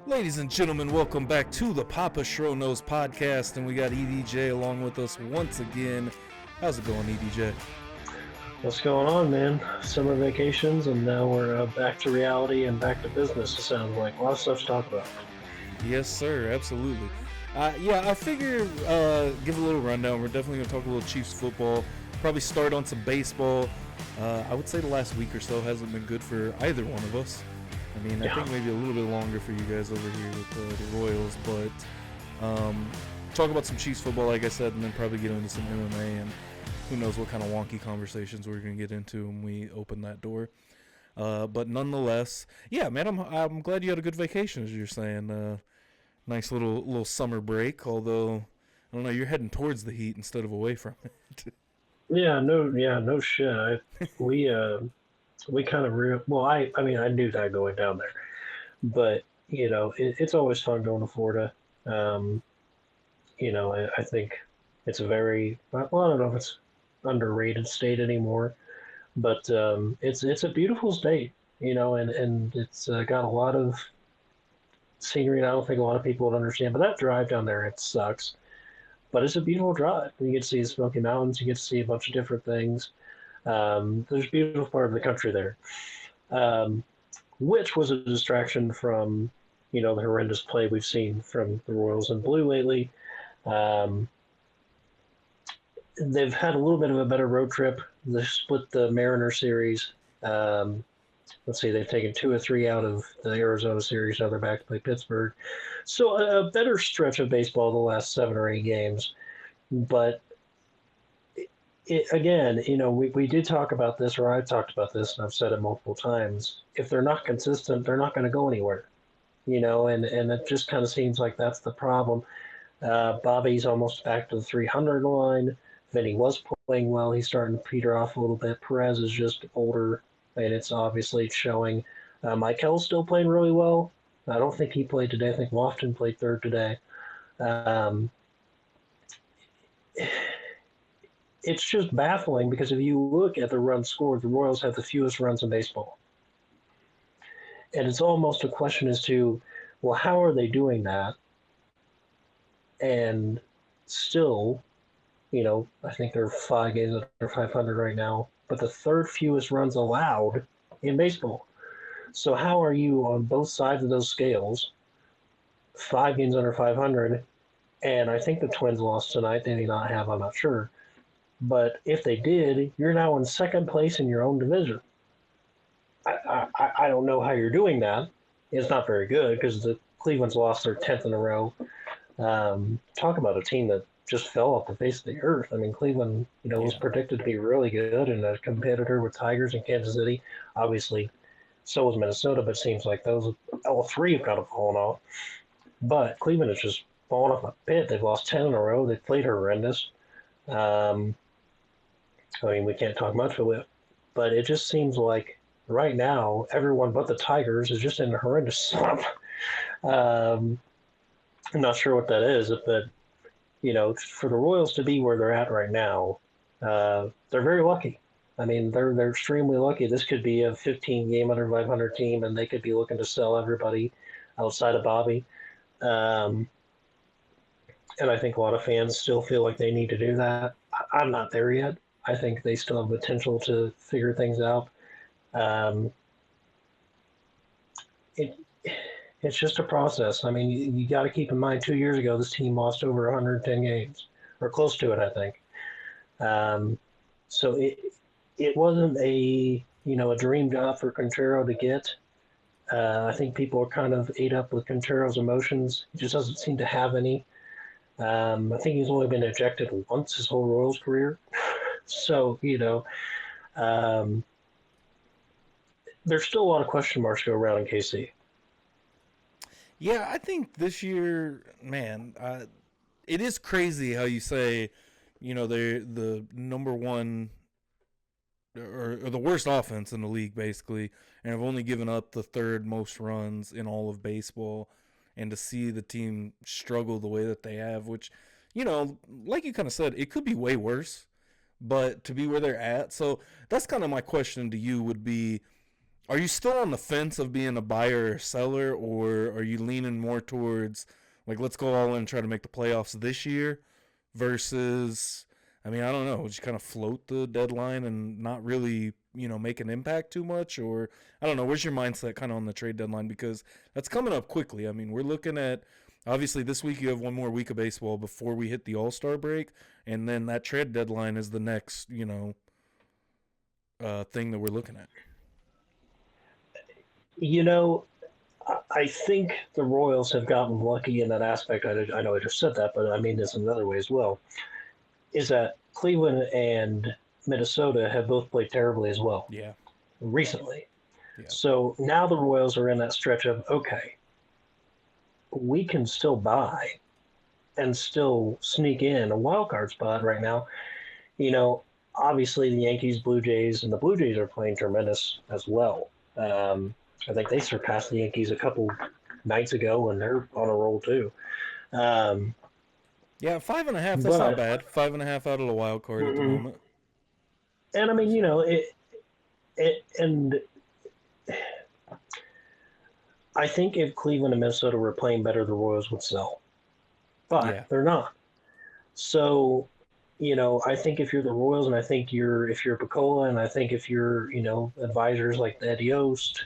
Ladies and gentlemen, welcome back to the Schro Knows podcast, and we got EDJ along with us once again. How's it going, EDJ? What's going on, man? Summer vacations, and now we're back to reality and back to business, it sounds like. A lot of stuff to talk about. Yes, sir, absolutely. I figure give a little rundown. We're definitely going to talk a little Chiefs football, probably start on some baseball. I would say the last week or so hasn't been good for either one of us. I mean, I think maybe a little bit longer for you guys over here with the Royals, but talk about some Chiefs football, like I said, and then probably get into some MMA, and who knows what kind of wonky conversations we're going to get into when we open that door. But nonetheless, yeah, man, I'm glad you had a good vacation, as you're saying. Nice little summer break, although, I don't know, you're heading towards the heat instead of away from it. No shit. We kind of I mean, I knew that going down there, but it's always fun going to Florida. I think it's a very, well, I don't know if it's underrated state anymore, but it's a beautiful state, and it's got a lot of scenery. And I don't think a lot of people would understand, but that drive down there, it sucks. But it's a beautiful drive. You get to see the Smoky Mountains. You get to see a bunch of different things. There's a beautiful part of the country there, which was a distraction from, the horrendous play we've seen from the Royals in blue lately. They've had a little bit of a better road trip. They split the Mariner series. Let's see, they've taken 2 or 3 out of the Arizona series. Now they're back to play Pittsburgh. So a better stretch of baseball the last 7 or 8 games. But again, we did talk about this, or I've talked about this, and I've said it multiple times. If they're not consistent, they're not going to go anywhere. And it just kind of seems like that's the problem. Bobby's almost back to the 300 line. Vinny was playing well. He's starting to peter off a little bit. Perez is just older, and it's obviously showing. Michael's still playing really well. I don't think he played today. I think Lofton played third today. It's just baffling because if you look at the runs scored, the Royals have the fewest runs in baseball. And it's almost a question as to, well, how are they doing that? And still, I think they're 5 games under 500 right now, but the third fewest runs allowed in baseball. So how are you on both sides of those scales, 5 games under 500, and I think the Twins lost tonight. They may not have, I'm not sure. But if they did, you're now in second place in your own division. I don't know how you're doing that. It's not very good because the Cleveland's lost their 10th in a row. Talk about a team that just fell off the face of the earth. I mean, Cleveland, was predicted to be really good and a competitor with Tigers and Kansas City. Obviously, so was Minnesota, but it seems like all 3 have kind of fallen off. But Cleveland has just fallen off a pit. They've lost 10 in a row. They've played horrendous. I mean, we can't talk much of it, but it just seems like right now, everyone but the Tigers is just in a horrendous slump. I'm not sure what that is, but, for the Royals to be where they're at right now, they're very lucky. I mean, they're extremely lucky. This could be a 15-game under 500 team, and they could be looking to sell everybody outside of Bobby. And I think a lot of fans still feel like they need to do that. I'm not there yet. I think they still have potential to figure things out. It's just a process. I mean, you got to keep in mind 2 years ago, this team lost over 110 games, or close to it, I think. So it wasn't a dream job for Quintero to get. I think people are kind of ate up with Quintero's emotions. He just doesn't seem to have any. I think he's only been ejected once his whole Royals career. So, there's still a lot of question marks go around in KC. Yeah, I think this year, man, it is crazy how you say, they're the number one or the worst offense in the league, basically, and have only given up the 3rd most runs in all of baseball. And to see the team struggle the way that they have, which, like you kind of said, it could be way worse, but to be where they're at. So that's kind of my question to you would be, Are you still on the fence of being a buyer or seller, or are you leaning more towards, like, let's go all in and try to make the playoffs this year versus, I mean, I don't know, just kind of float the deadline and not really, make an impact too much? Or, I don't know, where's your mindset kind of on the trade deadline? Because that's coming up quickly. I mean, we're looking at, obviously, this week you have one more week of baseball before we hit the All-Star break, and then that trade deadline is the next, thing that we're looking at. You know, I think the Royals have gotten lucky in that aspect. I know I just said that, but I mean this in another way as well. Is that Cleveland and Minnesota have both played terribly as well Yeah. recently. Yeah. So now the Royals are in that stretch of, okay, we can still buy and still sneak in a wild card spot right now. You know, obviously the Yankees, Blue Jays, and the Blue Jays are playing tremendous as well. I think they surpassed the Yankees a couple nights ago, and they're on a roll too. Um, Yeah, 5.5. That's not but bad. 5.5 out of the wild card at the mm-mm. moment. And I mean, and I think if Cleveland and Minnesota were playing better, the Royals would sell, but Yeah. they're not. So, I think if you're the Royals, and I think if you're Picola, and I think if you're, advisors like Eddie Yost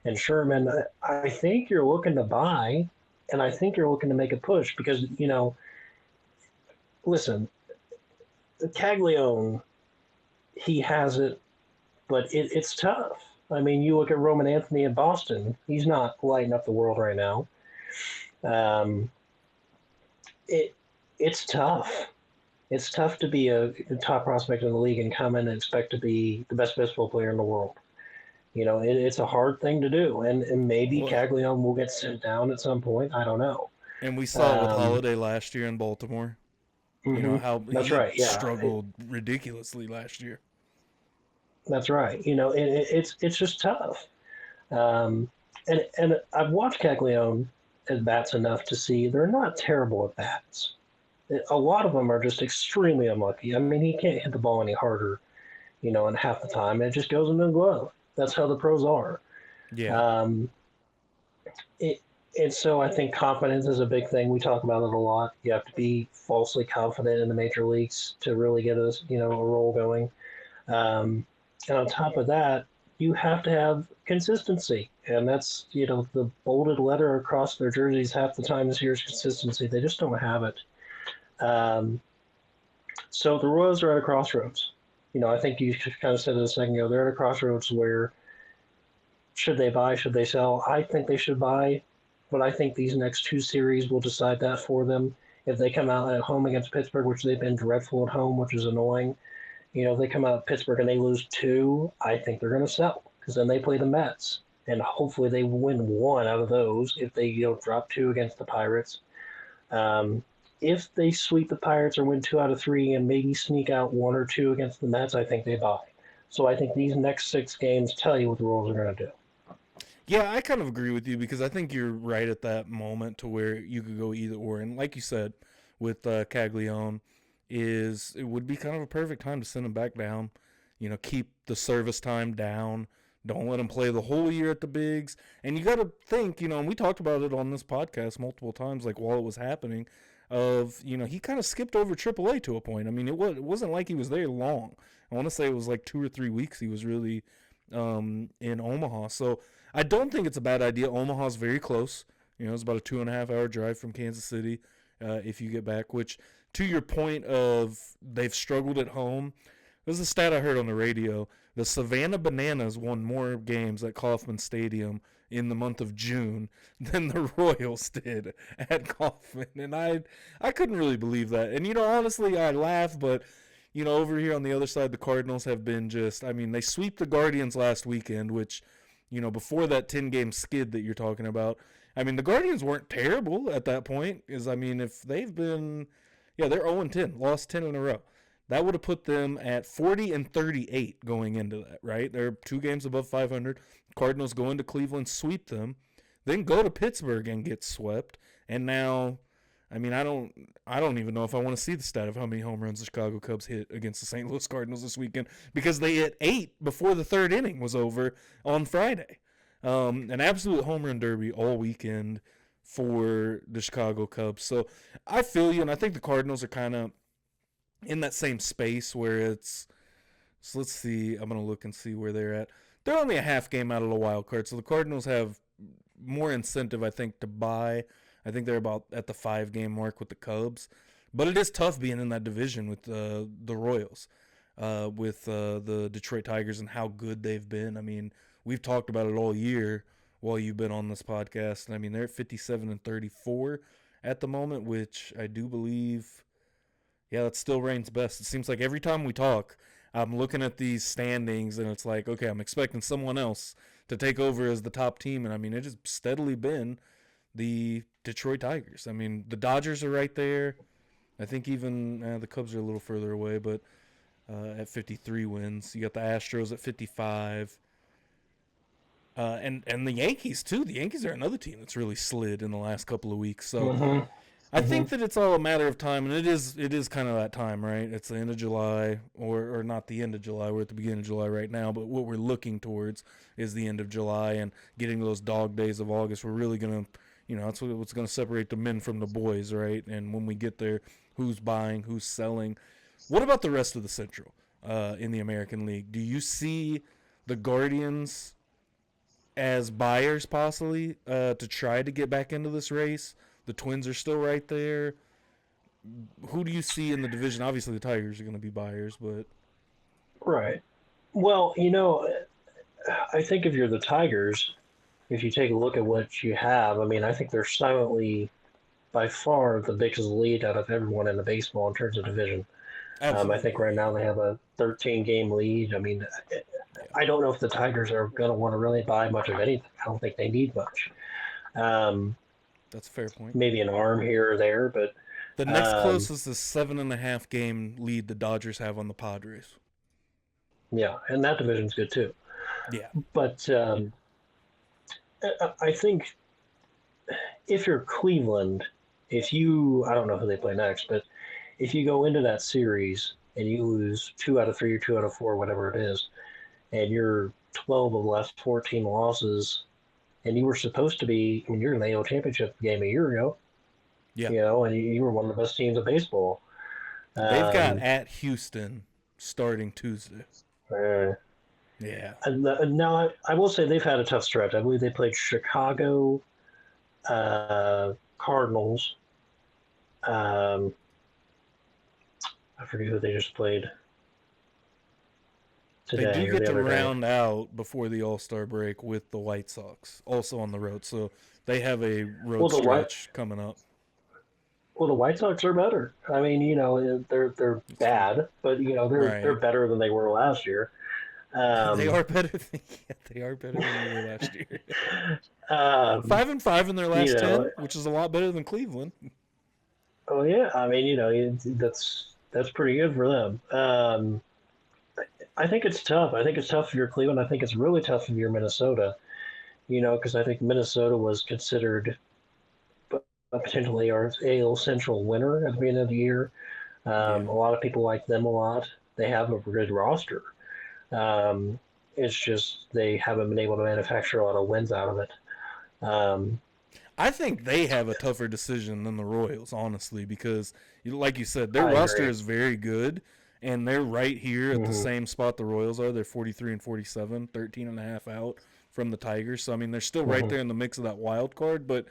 and Sherman, I think you're looking to buy, and I think you're looking to make a push because, listen, Caglione, he has it, but it's tough. I mean, you look at Roman Anthony in Boston; he's not lighting up the world right now. Um, it it's tough. It's tough to be a top prospect in the league and come in and expect to be the best baseball player in the world. It's a hard thing to do, and maybe Well, Caglione will get sent down at some point. I don't know. and we saw it with Um, Holiday last year in Baltimore. hmm How That's he right. Yeah, struggled ridiculously last year. that's right. It's just tough. Um, and I've watched Caglione at bats enough to see they're not terrible at bats. A lot of them are just extremely unlucky. I mean, he can't hit the ball any harder, in half the time. It just goes into the glove. That's how the pros are. Yeah. Um, it, and so I think confidence is a big thing. We talk about it a lot. You have to be falsely confident in the major leagues to really get a role going. Um, and on top of that, you have to have consistency, and that's the bolded letter across their jerseys half the time this year's consistency. They just don't have it. Um, so the Royals are at a crossroads. I think you kind of said it a second ago. They're at a crossroads where should they buy, should they sell? I think they should buy, but I think these next two series will decide that for them. If they come out at home against Pittsburgh, which they've been dreadful at home, which is annoying, if they come out at Pittsburgh and they lose two, I think they're going to sell because then they play the Mets. And hopefully they win one out of those if they drop two against the Pirates. Um, if they sweep the Pirates or win two out of three and maybe sneak out one or two against the Mets, I think they buy. So I think these next six games tell you what the Royals are going to do. Yeah, I kind of agree with you because I think you're right at that moment to where you could go either or. And like you said, with Caglione, it would be kind of a perfect time to send him back down. Keep the service time down. Don't let him play the whole year at the bigs. And you got to think, and we talked about it on this podcast multiple times, like while it was happening, he kind of skipped over AAA to a point. I mean, it wasn't like he was there long. I want to say it was like 2 or 3 weeks he was really in Omaha. So I don't think it's a bad idea. Omaha's very close. It's about a 2.5-hour drive from Kansas City if you get back, which to your point of they've struggled at home, there's a stat I heard on the radio. The Savannah Bananas won more games at Kauffman Stadium in the month of June than the Royals did at Kauffman. And I couldn't really believe that. And, honestly, I laugh, but, over here on the other side, the Cardinals have been they sweep the Guardians last weekend, which, before that 10-game skid that you're talking about, the Guardians weren't terrible at that point. If they've been, they're 0-10, lost 10 in a row. That would have put them at 40-38 going into that, right? They're 2 games above 500. Cardinals go into Cleveland, sweep them, then go to Pittsburgh and get swept. And now, I mean, I don't even know if I want to see the stat of how many home runs the Chicago Cubs hit against the St. Louis Cardinals this weekend, because they hit 8 before the third inning was over on Friday. An absolute home run derby all weekend for the Chicago Cubs. So I feel you, and I think the Cardinals are kind of in that same space where it's. So let's see. I'm gonna look and see where they're at. They're only a half game out of the wild card, so the Cardinals have more incentive, I think, to buy. I think they're about at the 5-game mark with the Cubs, but it is tough being in that division with the Royals, with the Detroit Tigers and how good they've been. I mean, we've talked about it all year while you've been on this podcast, and I mean they're at 57-34 at the moment, which I do believe, yeah, that still reigns best. It seems like every time we talk, I'm looking at these standings, and it's like, okay, I'm expecting someone else to take over as the top team, and I mean, it's just steadily been the Detroit Tigers. I mean, the Dodgers are right there. I think even the Cubs are a little further away, but at 53 wins. You got the Astros at 55. And the Yankees, too. The Yankees are another team that's really slid in the last couple of weeks. So I think that it's all a matter of time, and it is kind of that time, right? It's the end of July, or not the end of July. We're at the beginning of July right now, but what we're looking towards is the end of July and getting those dog days of August. We're really going to, that's what's going to separate the men from the boys, right? And when we get there, who's buying, who's selling. What about the rest of the Central in the American League? Do you see the Guardians as buyers possibly to try to get back into this race? The Twins are still right there. Who do you see in the division? Obviously, the Tigers are going to be buyers, but... Right. Well, I think if you're the Tigers, if you take a look at what you have, I mean, I think they're silently, by far, the biggest lead out of everyone in the baseball in terms of division. I think right now they have a 13-game lead. I mean, I don't know if the Tigers are going to want to really buy much of anything. I don't think they need much. That's a fair point. Maybe an arm here or there, but the next closest is 7.5 game lead the Dodgers have on the Padres. Yeah, and that division's good too. Yeah, but I think if you're Cleveland, I don't know who they play next, but if you go into that series and you lose 2 out of 3 or 2 out of 4, whatever it is, and you're 12 of the last 14 losses. And you were supposed to be, you're in the AL championship game a year ago. Yeah. And you were one of the best teams of baseball. They've got at Houston starting Tuesday. Yeah. And now I will say they've had a tough stretch. I believe they played Chicago, Cardinals. I forget who they just played today. They do get to round out before the All-Star break with the White Sox, also on the road. So they have a road stretch coming up. Well, the White Sox are better. I mean, they're bad, but they're better than they were last year. They are better than they were last year. 5-5 in their last 10, which is a lot better than Cleveland. Oh yeah, I mean, that's pretty good for them. I think it's tough. I think it's tough if you're Cleveland. I think it's really tough if you're Minnesota, because I think Minnesota was considered potentially our AL Central winner at the beginning of the year. A lot of people like them a lot. They have a good roster. It's just they haven't been able to manufacture a lot of wins out of it. I think they have a tougher decision than the Royals, honestly, because, like you said, their roster is very good. And they're right here at the same spot the Royals are. They're 43-47, 13.5 out from the Tigers. So, I mean, they're still right there in the mix of that wild card. But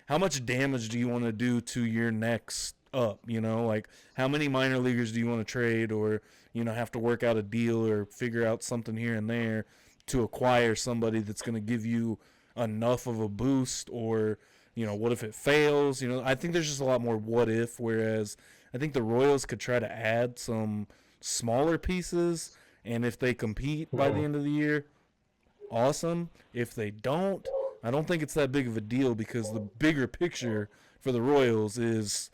how much damage do you want to do to your next up? Like how many minor leaguers do you want to trade or, have to work out a deal or figure out something here and there to acquire somebody that's going to give you enough of a boost? Or, what if it fails? I think there's just a lot more what if, whereas I think the Royals could try to add some smaller pieces, and if they compete by the end of the year, awesome. If they don't, I don't think it's that big of a deal, because the bigger picture for the Royals is,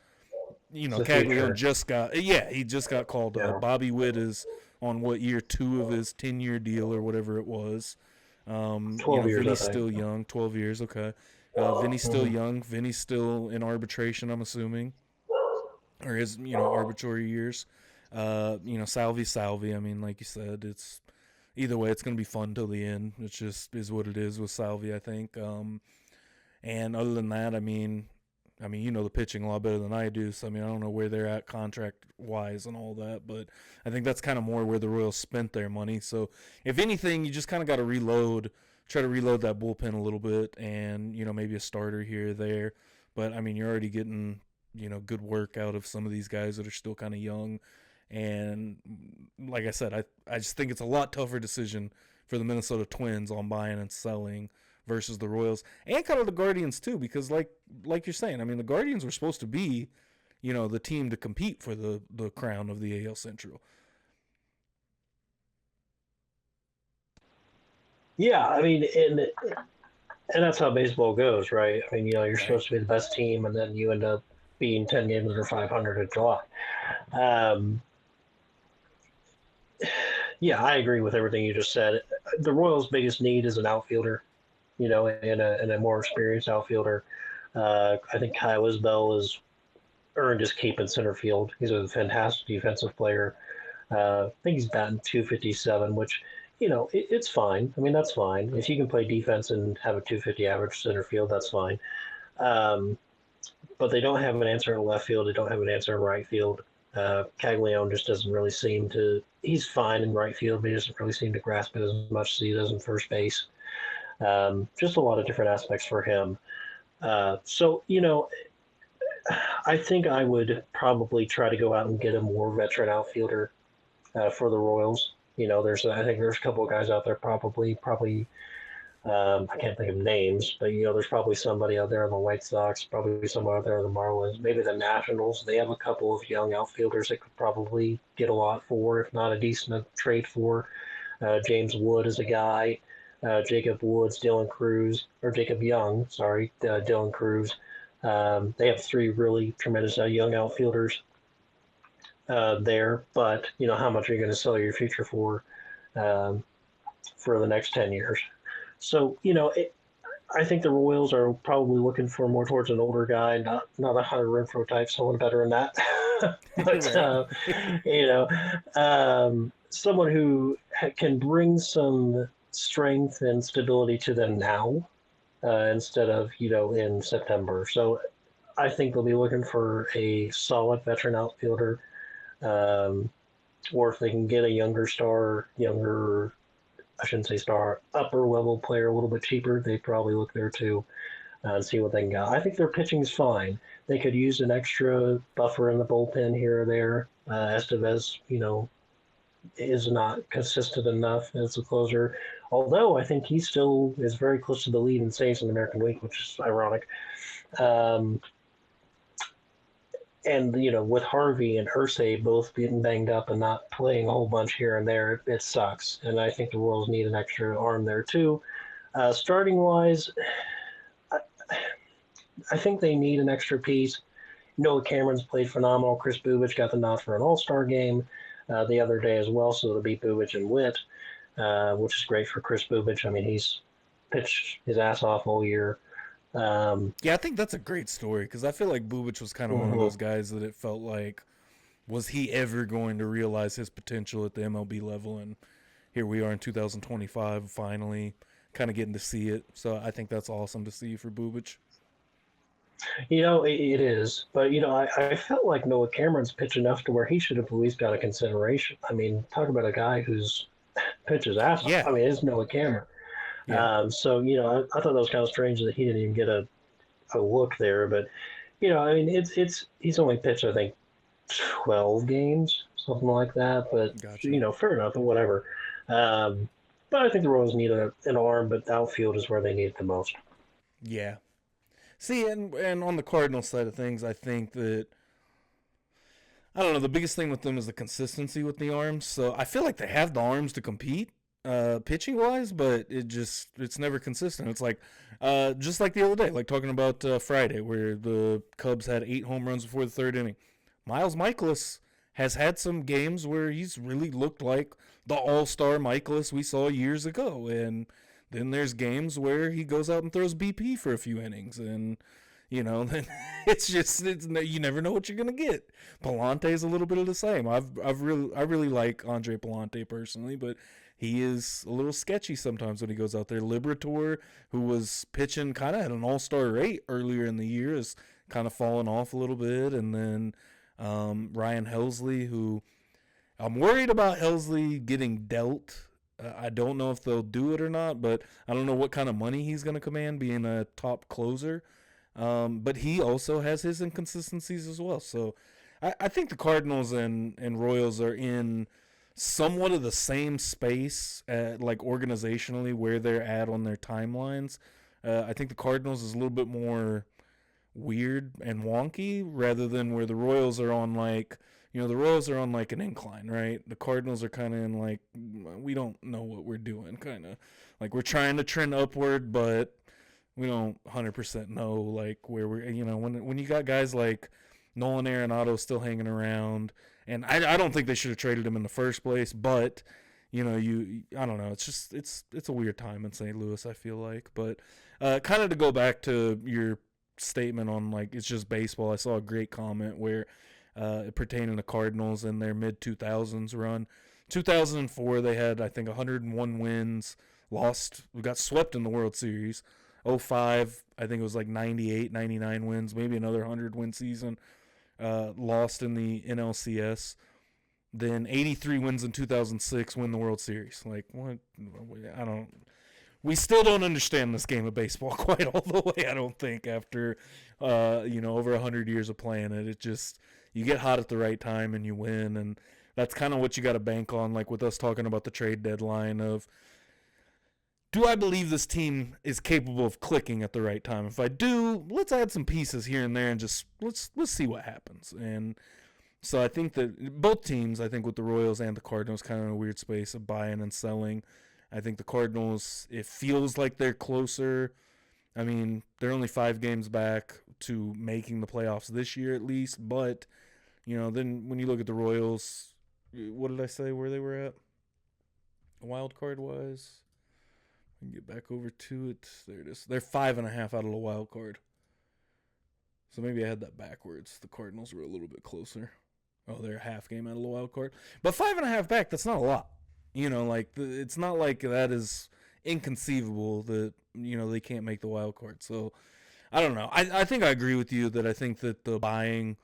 Caglione just got called up. Bobby Witt is on year 2 of his 10-year deal or whatever it was. 12 years, he's still young, 12 years, okay. Vinny's still young. Vinny's still in arbitration, I'm assuming, or his arbitrary years. Salvi. I mean, like you said, it's either way, it's going to be fun till the end. It just is what it is with Salvi, I think. And other than that, I mean, you know the pitching a lot better than I do. So I mean, I don't know where they're at contract wise and all that, but I think that's kind of more where the Royals spent their money. So if anything, you just kind of got to try to reload that bullpen a little bit, and maybe a starter here or there. But I mean, you're already getting good work out of some of these guys that are still kind of young. And like I said, I just think it's a lot tougher decision for the Minnesota Twins on buying and selling versus the Royals and kind of the Guardians too, because like you're saying, I mean, the Guardians were supposed to be, the team to compete for the crown of the AL Central. Yeah, I mean, and that's how baseball goes, right? I mean, you're supposed to be the best team, and then you end up being 10 games under 500 in July. Yeah, I agree with everything you just said. The Royals' biggest need is an outfielder, and a more experienced outfielder. I think Kyle Isbell has earned his keep in center field. He's a fantastic defensive player. I think he's batting .257, which, it's fine. I mean, that's fine. If you can play defense and have a .250 average center field, that's fine. But they don't have an answer in left field. They don't have an answer in right field. Caglione just doesn't really seem to. He's fine in right field, but he doesn't really seem to grasp it as much as he does in first base. Just a lot of different aspects for him. So, I think I would probably try to go out and get a more veteran outfielder for the Royals. I think there's a couple of guys out there probably. I can't think of names, but there's probably somebody out there on the White Sox, probably somebody out there on the Marlins, maybe the Nationals. They have a couple of young outfielders that could probably get a lot for, if not a decent trade for. James Wood is a guy. Jacob Woods, Dylan Cruz. They have three really tremendous young outfielders there, but how much are you going to sell your future for the next 10 years? So, I think the Royals are probably looking for more towards an older guy, not a Hunter Renfroe type, someone better than that. But, someone who can bring some strength and stability to them now instead of, in September. So I think they'll be looking for a solid veteran outfielder, or if they can get a upper level player a little bit cheaper, they probably look there too and see what they can get. I think their pitching's fine. They could use an extra buffer in the bullpen here or there. Estevez, is not consistent enough as a closer. Although I think he still is very close to the lead in saves in the American League, which is ironic. And, with Harvey and Irsay both getting banged up and not playing a whole bunch here and there, it sucks. And I think the Royals need an extra arm there, too. Starting-wise, I think they need an extra piece. Noah Cameron's played phenomenal. Chris Bubich got the nod for an all-star game the other day as well, so it'll be Bubich and Witt, which is great for Chris Bubich. I mean, he's pitched his ass off all year. Yeah, I think that's a great story because I feel like Bubich was kind of one of those guys that it felt like, was he ever going to realize his potential at the MLB level? And here we are in 2025, finally kind of getting to see it. So I think that's awesome to see for Bubich. It is. But, I felt like Noah Cameron's pitched enough to where he should have at least got a consideration. I mean, talk about a guy who's pitches ass off. I mean, it's Noah Cameron. Yeah. So, I thought that was kind of strange that he didn't even get a look there. But, I mean, he's only pitched, I think, 12 games, something like that. But, gotcha. Fair enough, but whatever. But I think the Royals need an arm, but the outfield is where they need it the most. Yeah. See, and on the Cardinals side of things, I think that, I don't know, the biggest thing with them is the consistency with the arms. So I feel like they have the arms to compete. Pitching wise, but it's never consistent. It's like just like the other day, like talking about Friday, where the Cubs had 8 home runs before the third inning. Miles Mikolas has had some games where he's really looked like the all-star Mikolas we saw years ago, and Then there's games where he goes out and throws BP for a few innings, and then it's you never know what you're gonna get. Palante's a little bit of the same. I really like Andre Palante personally, but he is a little sketchy sometimes when he goes out there. Liberatore, who was pitching kind of at an all-star rate earlier in the year, is kind of fallen off a little bit, and then Ryan Helsley, who I'm worried about Helsley getting dealt. I don't know if they'll do it or not, but I don't know what kind of money he's going to command being a top closer. But he also has his inconsistencies as well. So I think the Cardinals and Royals are in somewhat of the same space, like organizationally, where they're at on their timelines. I think the Cardinals is a little bit more weird and wonky rather than where the Royals are on the Royals are on like an incline, right? The Cardinals are kind of in like, we don't know what we're doing, kind of like we're trying to trend upward, but we don't 100% know like where we're, when you got guys like Nolan Arenado still hanging around, and I don't think they should have traded him in the first place, but I don't know, it's a weird time in St. Louis, I feel like. But kind of to go back to your statement on like it's just baseball, I saw a great comment where pertaining to Cardinals in their mid-2000s run. 2004, they had, I think, 101 wins, got swept in the World Series. 05, I think it was like 98, 99 wins, maybe another 100-win season, lost in the NLCS. Then 83 wins in 2006, win the World Series. Like, what? We still don't understand this game of baseball quite all the way, I don't think, after, over 100 years of playing it. It just, you get hot at the right time and you win, and that's kind of what you got to bank on, like with us talking about the trade deadline of, do I believe this team is capable of clicking at the right time? If I do, let's add some pieces here and there and just let's see what happens. And so I think that both teams, I think with the Royals and the Cardinals, kind of in a weird space of buying and selling. I think the Cardinals, it feels like they're closer. I mean, they're only 5 games back to making the playoffs this year at least. But, then when you look at the Royals, what did I say where they were at? Wild card wise? I can get back over to it. There it is. They're 5.5 out of the wild card. So maybe I had that backwards. The Cardinals were a little bit closer. Oh, they're a half game out of the wild card. But 5.5 back, that's not a lot. It's not like that is inconceivable that, they can't make the wild card. So, I don't know. I think I agree with you that I think that the buying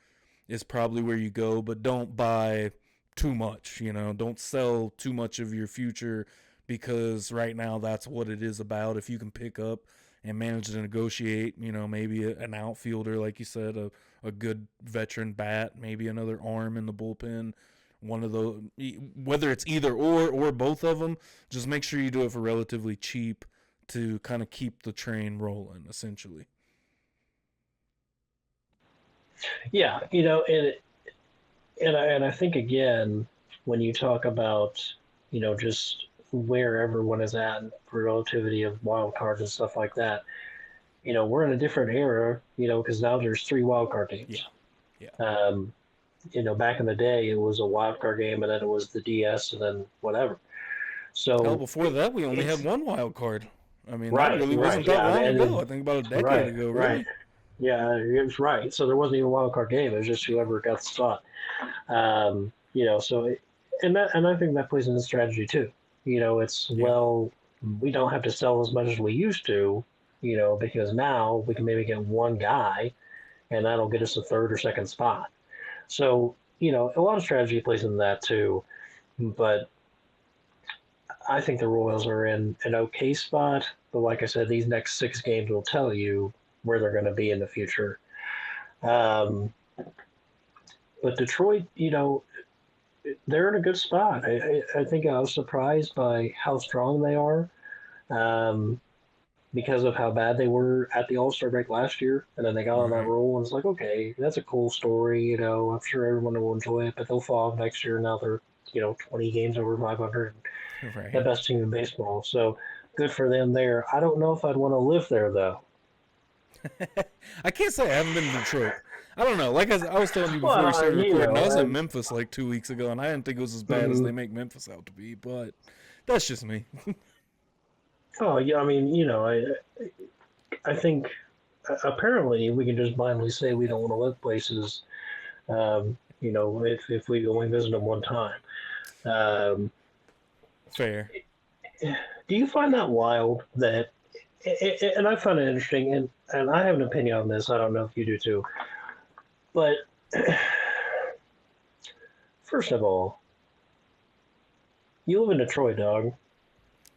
is probably where you go, but don't buy too much, Don't sell too much of your future because right now that's what it is about. If you can pick up and manage to negotiate, maybe an outfielder, like you said, a good veteran bat, maybe another arm in the bullpen, one of those, whether it's either or both of them, just make sure you do it for relatively cheap to kind of keep the train rolling, essentially. Yeah, and I think again, when you talk about, just where everyone is at for relativity of wild cards and stuff like that, we're in a different era, because now there's 3 wild card games. Yeah. Back in the day, it was a wild card game, and then it was the DS, and then whatever. So hell, before that, we only had 1 wild card. I mean, right, that really wasn't right, that long and ago. I think about a decade ago, really. Right. Yeah, it was right. So there wasn't even a wild card game. It was just whoever got the spot. And I think that plays into strategy too. It's we don't have to sell as much as we used to, because now we can maybe get one guy, and that'll get us a third or second spot. So a lot of strategy plays into that too. But I think the Royals are in an okay spot. But like I said, these next 6 games will tell you where they're going to be in the future. But Detroit, they're in a good spot. I think I was surprised by how strong they are because of how bad they were at the All-Star break last year. And then they got on that roll, and it's like, okay, that's a cool story. I'm sure everyone will enjoy it, but they'll fall off next year. Now they're, 20 games over 500. Right. The best team in baseball. So good for them there. I don't know if I'd want to live there, though. I can't say I haven't been to Detroit. I don't know. Like I was telling you before we started recording, I was in Memphis like 2 weeks ago, and I didn't think it was as bad as they make Memphis out to be, but that's just me. Oh yeah, I mean, I think apparently we can just blindly say we don't want to live places. If we only visit them one time. Um, Fair. do you find that wild that? And I find it interesting, and I have an opinion on this. I don't know if you do too, but first of all, you live in Detroit, dog.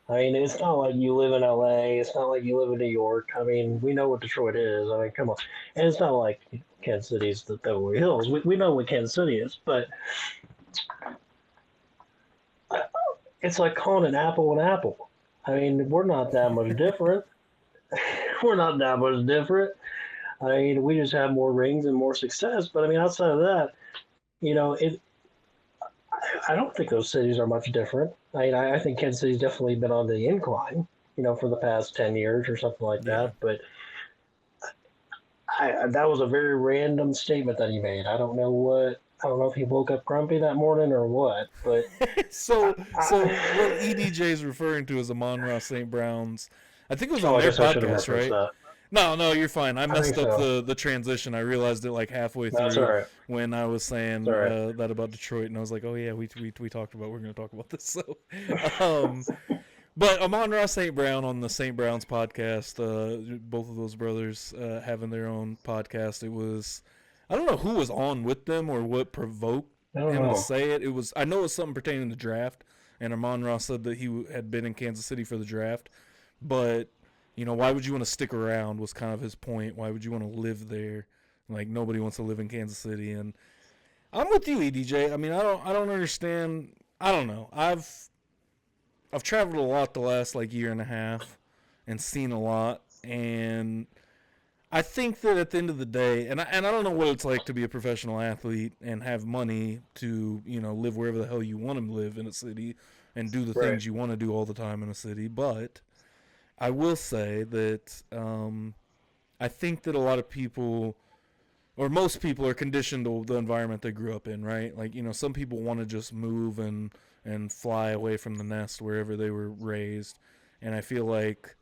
I mean, it's not like you live in LA. It's not like you live in New York. I mean, we know what Detroit is. I mean, come on. And it's not like Kansas City's the Beverly Hills. We know what Kansas City is, but it's like calling an apple an apple. I mean, we're not that much different. We're not that much different. I mean, we just have more rings and more success. But I mean, outside of that, you know, it. I don't think those cities are much different. I mean, I think Kansas City's definitely been on the incline, for the past 10 years or something like Yeah. that. But that was a very random statement that he made. I don't know what. I don't know if he woke up grumpy that morning or what. But So what EDJ is referring to is Amon-Ra St. Brown's. I think it was on I their guess I should have podcast, referenced right? that. No, you're fine. I I think messed up so. the transition. I realized it like halfway That's through all right. when I was saying That's all right. that about Detroit, and I was like, oh yeah, we talked about we're going to talk about this. So, um, but Amon-Ra St. Brown on the St. Brown's podcast, both of those brothers having their own podcast. It was, I don't know who was on with them or what provoked I don't him to know. say it. It was, I know it was something pertaining to draft, and Amon-Ra said that he had been in Kansas City for the draft, but why would you want to stick around was kind of his point. Why would you want to live there? Like nobody wants to live in Kansas City, and I'm with you, EDJ. I mean, I don't understand. I don't know. I've traveled a lot the last like year and a half and seen a lot, and I think that at the end of the day, and I don't know what it's like to be a professional athlete and have money to live wherever the hell you want to live in a city and do the Right. things you want to do all the time in a city, but I will say that I think that a lot of people, or most people, are conditioned to the environment they grew up in, right? Like, some people want to just move and fly away from the nest wherever they were raised. And I feel like,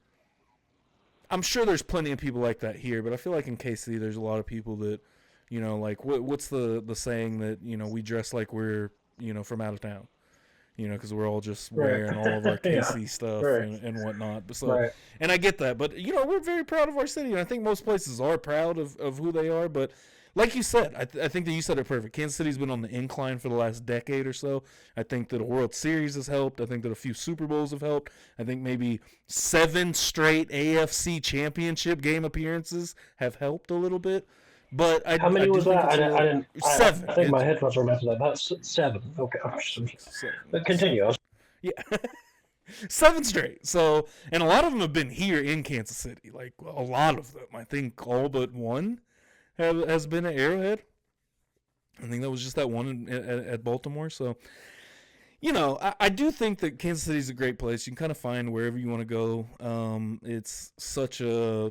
I'm sure there's plenty of people like that here, but I feel like in KC there's a lot of people that, like, what's the saying that, we dress like we're, from out of town? Because we're all just Right. wearing all of our Yeah. KC stuff Right. and whatnot. But so, Right. and I get that, but we're very proud of our city, and I think most places are proud of who they are. But like you said, I think that you said it perfect. Kansas City's been on the incline for the last decade or so. I think that a World Series has helped. I think that a few Super Bowls have helped. I think maybe 7 straight AFC Championship game appearances have helped a little bit. But How I many do was think that? it's a I little didn't. seven. I think my It's headphones were messing up. About 7. Okay. But continue. seven. Yeah. 7 straight. So, and a lot of them have been here in Kansas City. Like a lot of them. I think all but one has been at Arrowhead. I think that was just that one at Baltimore. So, I do think that Kansas City is a great place. You can kind of find wherever you want to go. It's such a,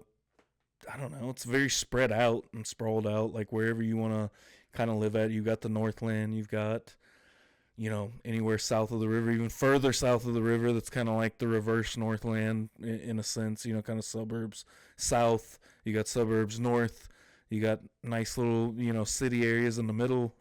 I don't know, it's very spread out and sprawled out. Like wherever you want to kind of live at, you've got the Northland, you've got anywhere south of the river, even further south of the river, that's kind of like the reverse Northland in a sense, kind of suburbs south, you got suburbs north, you got nice little, city areas in the middle.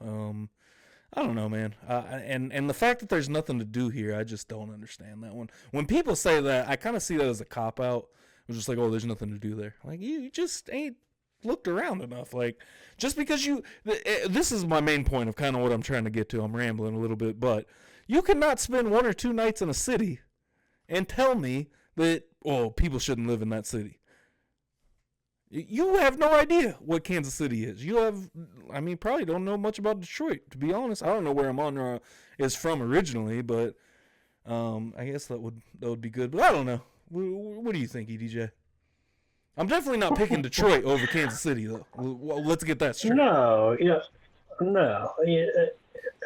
I don't know, man. And the fact that there's nothing to do here, I just don't understand that one. When people say that, I kind of see that as a cop out. I'm just like, oh, there's nothing to do there. Like, you just ain't looked around enough. Like, just because this is my main point of kind of what I'm trying to get to. I'm rambling a little bit, but you cannot spend 1 or 2 nights in a city and tell me that, oh, people shouldn't live in that city. You have no idea what Kansas City is. Probably don't know much about Detroit, to be honest. I don't know where Amon-Ra is from originally, but I guess that would be good. But I don't know. What do you think, EDJ? I'm definitely not picking Detroit over Kansas City, though. Well, let's get that straight. No. Yeah. No. Yeah,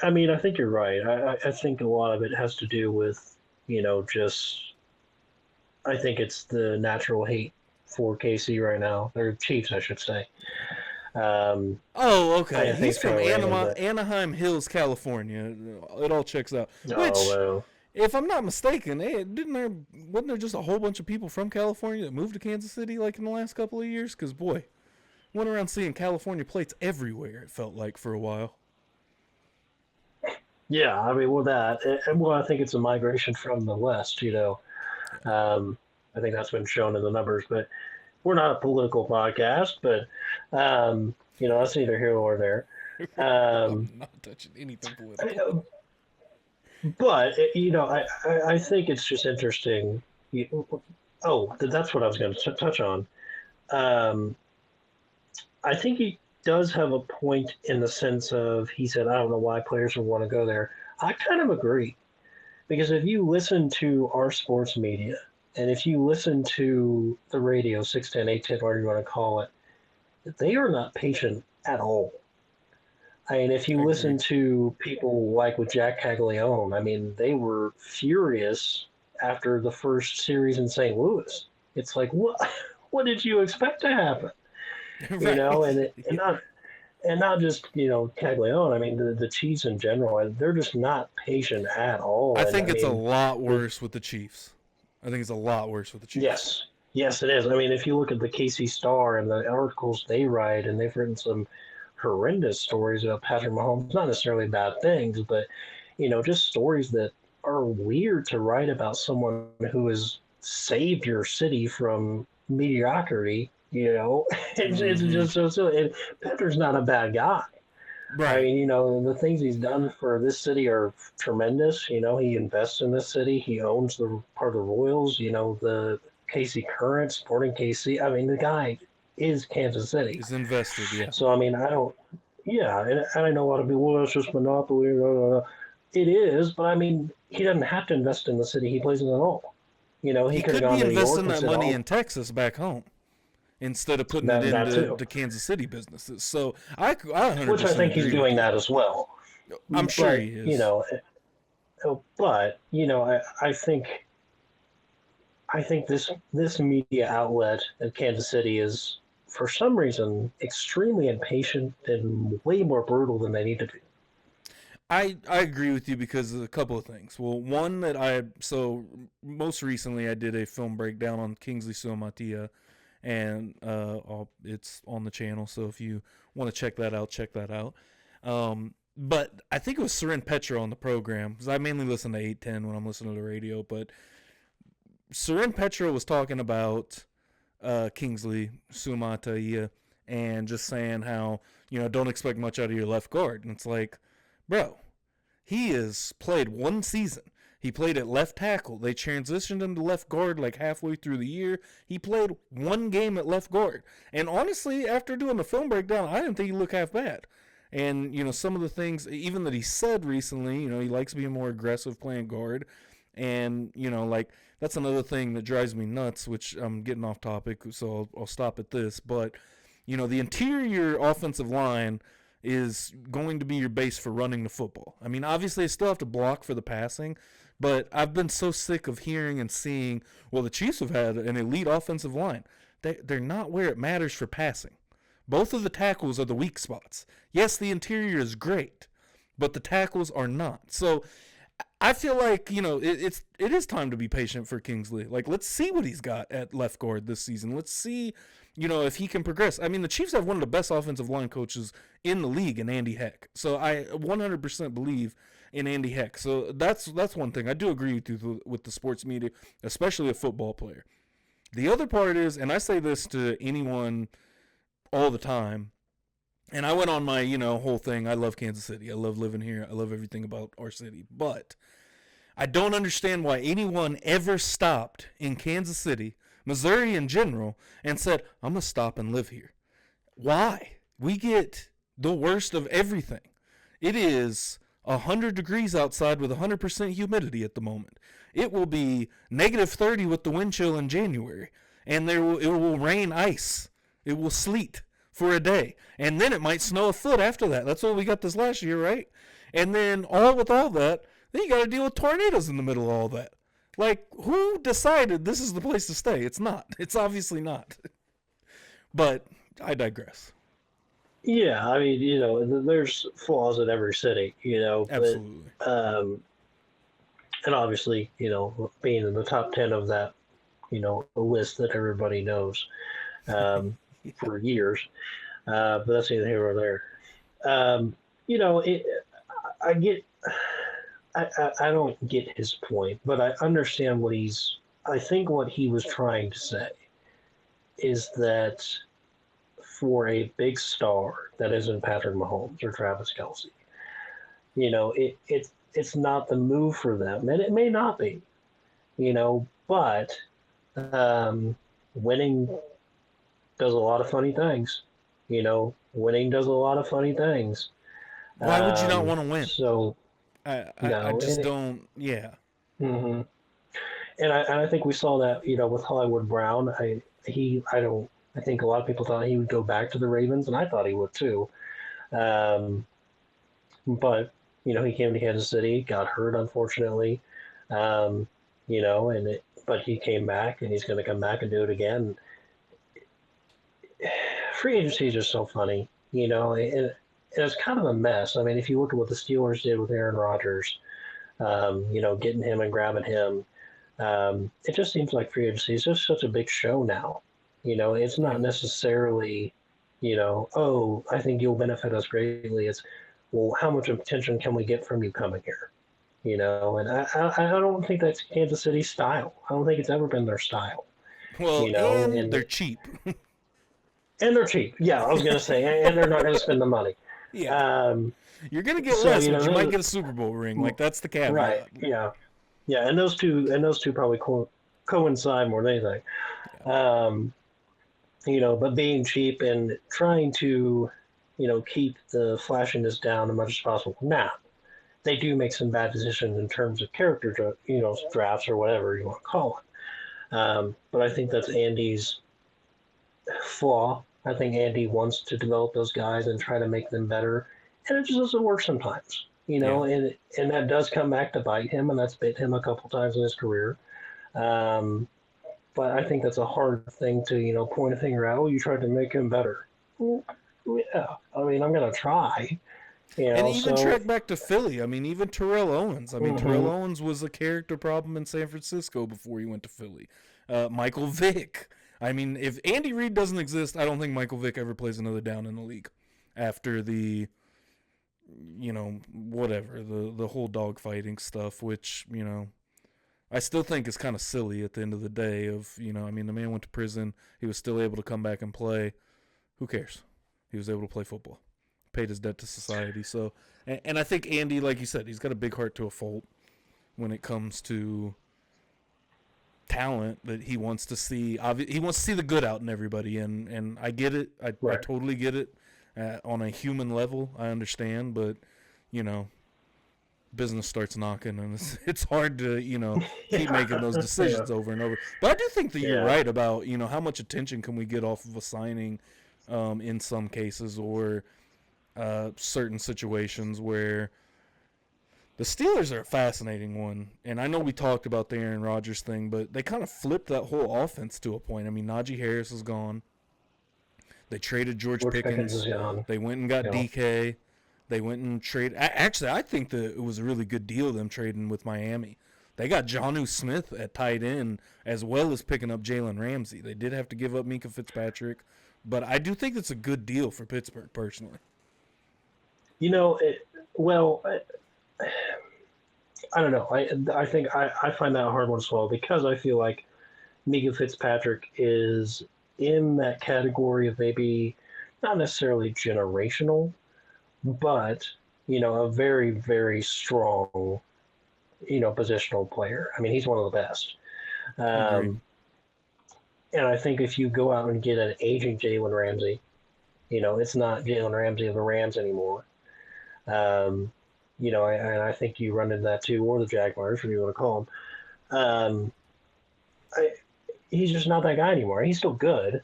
I mean, I think you're right. I think a lot of it has to do with, just. I think it's the natural hate for KC right now. Or Chiefs, I should say. Oh, okay. I think He's from so, random, but Anaheim Hills, California. It all checks out. oh Which, well. if I'm not mistaken, wasn't there just a whole bunch of people from California that moved to Kansas City like in the last couple of years? Because boy, went around seeing California plates everywhere. It felt like for a while. Yeah, I mean, well, I think it's a migration from the West. I think that's been shown in the numbers, but we're not a political podcast. But that's neither here nor there. I'm not touching anything political. But I think it's just interesting. That's what I was going to touch on. Um, I think he does have a point in the sense of he said, I don't know why players would want to go there. I kind of agree because if you listen to our sports media and if you listen to the radio, 610, 810, whatever you want to call it, they are not patient at all. I mean, if you listen to people like with Jack Caglione, I mean, they were furious after the first series in St. Louis. It's like, what did you expect to happen? Right. And not just Caglione. I mean, the Chiefs in general, they're just not patient at all. I think it's a lot worse with the Chiefs. Yes, it is. I mean, if you look at the KC Star and the articles they write, and they've written some horrendous stories about Patrick Mahomes, not necessarily bad things, but just stories that are weird to write about someone who has saved your city from mediocrity. It's just so silly. And Patrick's not a bad guy. Right. I mean, the things he's done for this city are tremendous. He invests in this city. He owns the part of the Royals. The KC Current, Sporting KC. I mean, the guy is Kansas City. He's invested, yeah. So, I mean, and I know a lot of people, well, it's just monopoly. Blah, blah, blah. It is, but I mean, he doesn't have to invest in the city he plays in at all. He could be investing that money in Texas back home instead of putting it into the Kansas City businesses. So I 100% which I think he's doing that as well. I'm sure he is. But I think this media outlet at Kansas City is, for some reason, extremely impatient and way more brutal than they need to be. I agree with you because of a couple of things. Well, one most recently I did a film breakdown on Kingsley Suamataia, and it's on the channel. So if you want to check that out. But I think it was Seren Petra on the program because I mainly listen to 810 when I'm listening to the radio. But Seren Petra was talking about Kingsley Suamataia and just saying how don't expect much out of your left guard, and it's like, bro, he has played one season. He played at left tackle. They transitioned him to left guard like halfway through the year. He played one game at left guard. And honestly, after doing the film breakdown, I didn't think he looked half bad. And, some of the things, even that he said recently, he likes being more aggressive playing guard. And, that's another thing that drives me nuts, which I'm getting off topic, so I'll stop at this. But, the interior offensive line is going to be your base for running the football. I mean, obviously, they still have to block for the passing, but I've been so sick of hearing and seeing, well, the Chiefs have had an elite offensive line. They're not where it matters for passing. Both of the tackles are the weak spots. Yes, the interior is great, but the tackles are not. So I feel like, it is time to be patient for Kingsley. Like, let's see what he's got at left guard this season. Let's see, if he can progress. I mean, the Chiefs have one of the best offensive line coaches in the league in Andy Heck. So I 100% believe in Andy Heck. So that's one thing. I do agree with you with the sports media, especially a football player. The other part is, and I say this to anyone all the time, and I went on my, whole thing. I love Kansas City. I love living here. I love everything about our city. But I don't understand why anyone ever stopped in Kansas City, Missouri in general, and said, I'm going to stop and live here. Why? We get the worst of everything. It is 100 degrees outside with 100% humidity at the moment. It will be -30 with the wind chill in January, and it will rain ice. It will sleet for a day, and then it might snow a foot after that. That's what we got this last year, right? And then all that, then you got to deal with tornadoes in the middle of all that. Like, who decided this is the place to stay? It's not. It's obviously not. But I digress. Yeah, I mean, there's flaws in every city, Absolutely. But, and obviously, being in the top 10 of that, a list that everybody knows for years. But that's neither here nor there. Um, you know, it, I get, I don't get his point, but I understand I think what he was trying to say is that for a big star that isn't Patrick Mahomes or Travis Kelsey, it's not the move for them, and it may not be, but winning does a lot of funny things. Winning does a lot of funny things. Why would you not want to win? So I just don't. Yeah. Mm-hmm. And I think we saw that with Hollywood Brown. I think a lot of people thought he would go back to the Ravens, and I thought he would too. Um, but he came to Kansas City, got hurt unfortunately. Um, but he came back, and he's going to come back and do it again. Free agency is just so funny, and it's kind of a mess. I mean, if you look at what the Steelers did with Aaron Rodgers, getting him and grabbing him, it just seems like free agency is just such a big show now. It's not necessarily, oh, I think you'll benefit us greatly. It's, well, how much attention can we get from you coming here? And I don't think that's Kansas City's style. I don't think it's ever been their style. Well, and they're cheap. And they're cheap. Yeah, I was going to say, and they're not going to spend the money. Yeah. You're going to get less, but you might get a Super Bowl ring. Like, that's the caveat. Right, yeah. Yeah, and those two probably coincide more than anything. Yeah. But being cheap and trying to, keep the flashiness down as much as possible. Now, they do make some bad decisions in terms of character, drafts or whatever you want to call it. But I think that's Andy's flaw. I think Andy wants to develop those guys and try to make them better, and it just doesn't work sometimes. And that does come back to bite him, and that's bit him a couple times in his career. But I think that's a hard thing to point a finger out. Oh, you tried to make him better. Well, yeah, I mean, I'm gonna try. And even track back to Philly. I mean, even Terrell Owens. I mean, Mm-hmm. Terrell Owens was a character problem in San Francisco before he went to Philly. Michael Vick. I mean, if Andy Reid doesn't exist, I don't think Michael Vick ever plays another down in the league after the, whatever, the whole dogfighting stuff, which, I still think is kind of silly at the end of the day of, I mean, the man went to prison. He was still able to come back and play. Who cares? He was able to play football. Paid his debt to society. So, and I think Andy, like you said, he's got a big heart to a fault when it comes to talent that he wants to see. He wants to see the good out in everybody, and I get it. I totally get it. On a human level, I understand, but business starts knocking, and it's hard to keep making those decisions over and over. But I do think that you're right about how much attention can we get off of a signing in some cases, or certain situations where the Steelers are a fascinating one. And I know we talked about the Aaron Rodgers thing, but they kind of flipped that whole offense to a point. I mean, Najee Harris is gone. They traded George Pickens. They went and got DK. They went and traded. Actually, I think that it was a really good deal, them trading with Miami. They got Jonnu Smith at tight end, as well as picking up Jalen Ramsey. They did have to give up Minka Fitzpatrick, but I do think it's a good deal for Pittsburgh, personally. I don't know. I think I find that a hard one to swallow because I feel like Minka Fitzpatrick is in that category of maybe not necessarily generational, but a very, very strong, positional player. I mean, he's one of the best. And I think if you go out and get an aging Jalen Ramsey, it's not Jalen Ramsey of the Rams anymore. And I think you run into that too, or the Jaguars, whatever you want to call them. He's just not that guy anymore. He's still good,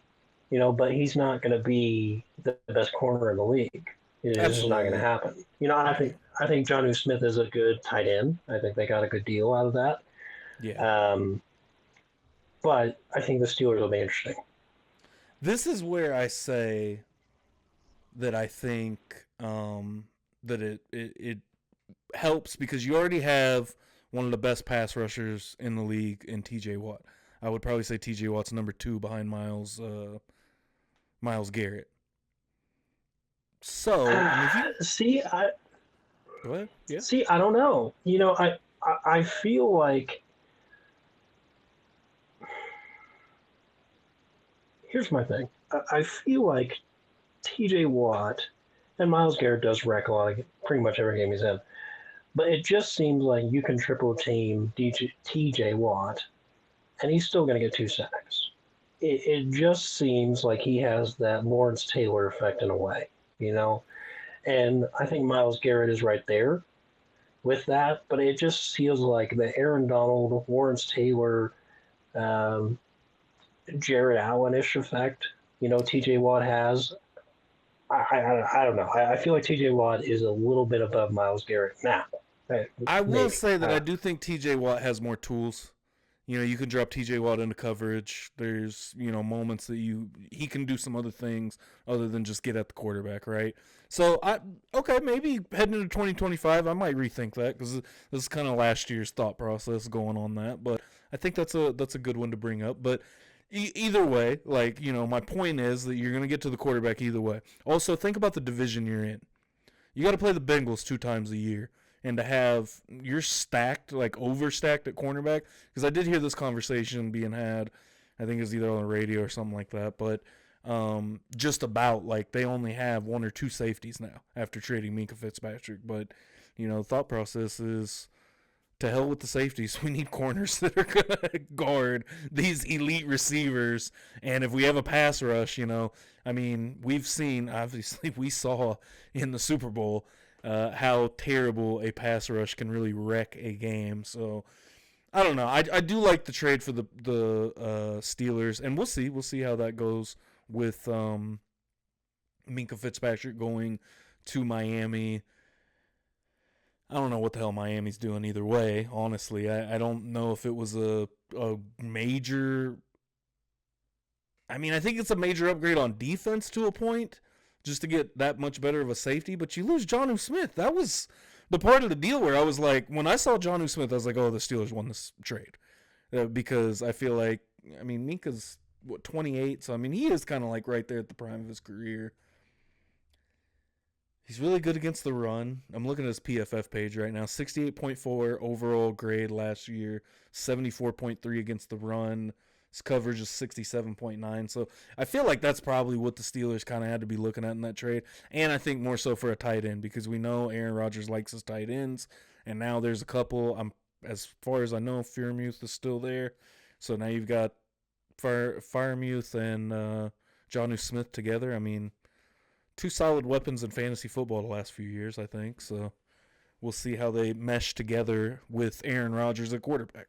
but he's not going to be the best corner in the league. It's just not going to happen. I think Jonnu Smith is a good tight end. I think they got a good deal out of that. Yeah. But I think the Steelers will be interesting. This is where I say that I think that it helps because you already have one of the best pass rushers in the league in T.J. Watt. I would probably say T.J. Watt's number 2 behind Myles Garrett. So, I mean, if you go ahead, yeah. See, I don't know. I feel like here's my thing. I feel like T.J. Watt and Myles Garrett does wreck a lot of pretty much every game he's in, but it just seems like you can triple team T.J. Watt, and he's still going to get 2 sacks. It just seems like he has that Lawrence Taylor effect in a way, And I think Myles Garrett is right there with that, but it just feels like the Aaron Donald, Lawrence Taylor, Jared Allen-ish effect, T.J. Watt has. I don't know. I feel like T.J. Watt is a little bit above Myles Garrett now. I will say that I do think T.J. Watt has more tools. You can drop T.J. Watt into coverage. There's, moments that he can do some other things other than just get at the quarterback, right? So, maybe heading into 2025, I might rethink that because this is kind of last year's thought process going on that. But I think that's a good one to bring up. But either way, my point is that you're going to get to the quarterback either way. Also, think about the division you're in. You got to play the Bengals 2 times a year. And to have, you're stacked, overstacked at cornerback. Because I did hear this conversation being had, I think it was either on the radio or something like that. But just about, they only have 1 or 2 safeties now after trading Minkah Fitzpatrick. But, the thought process is, to hell with the safeties. We need corners that are going to guard these elite receivers. And if we have a pass rush, we've seen, obviously, we saw in the Super Bowl how terrible a pass rush can really wreck a game. So I don't know. I do like the trade for the Steelers, and we'll see how that goes with Minkah Fitzpatrick going to Miami. I don't know what the hell Miami's doing either way. Honestly, I don't know if it was a major. I think it's a major upgrade on defense to a point, just to get that much better of a safety, but you lose Jonnu Smith. That was the part of the deal where I was like, when I saw Jonnu Smith, I was like, oh, the Steelers won this trade. Because I feel like, Minka's, 28, so, he is kind of right there at the prime of his career. He's really good against the run. I'm looking at his PFF page right now. 68.4 overall grade last year, 74.3 against the run. His coverage is 67.9. So I feel like that's probably what the Steelers kind of had to be looking at in that trade. And I think more so for a tight end because we know Aaron Rodgers likes his tight ends. And now there's a couple. As far as I know, Freiermuth is still there. So now you've got Freiermuth and Jonnu Smith together. 2 solid weapons in fantasy football the last few years, I think. So we'll see how they mesh together with Aaron Rodgers at quarterback.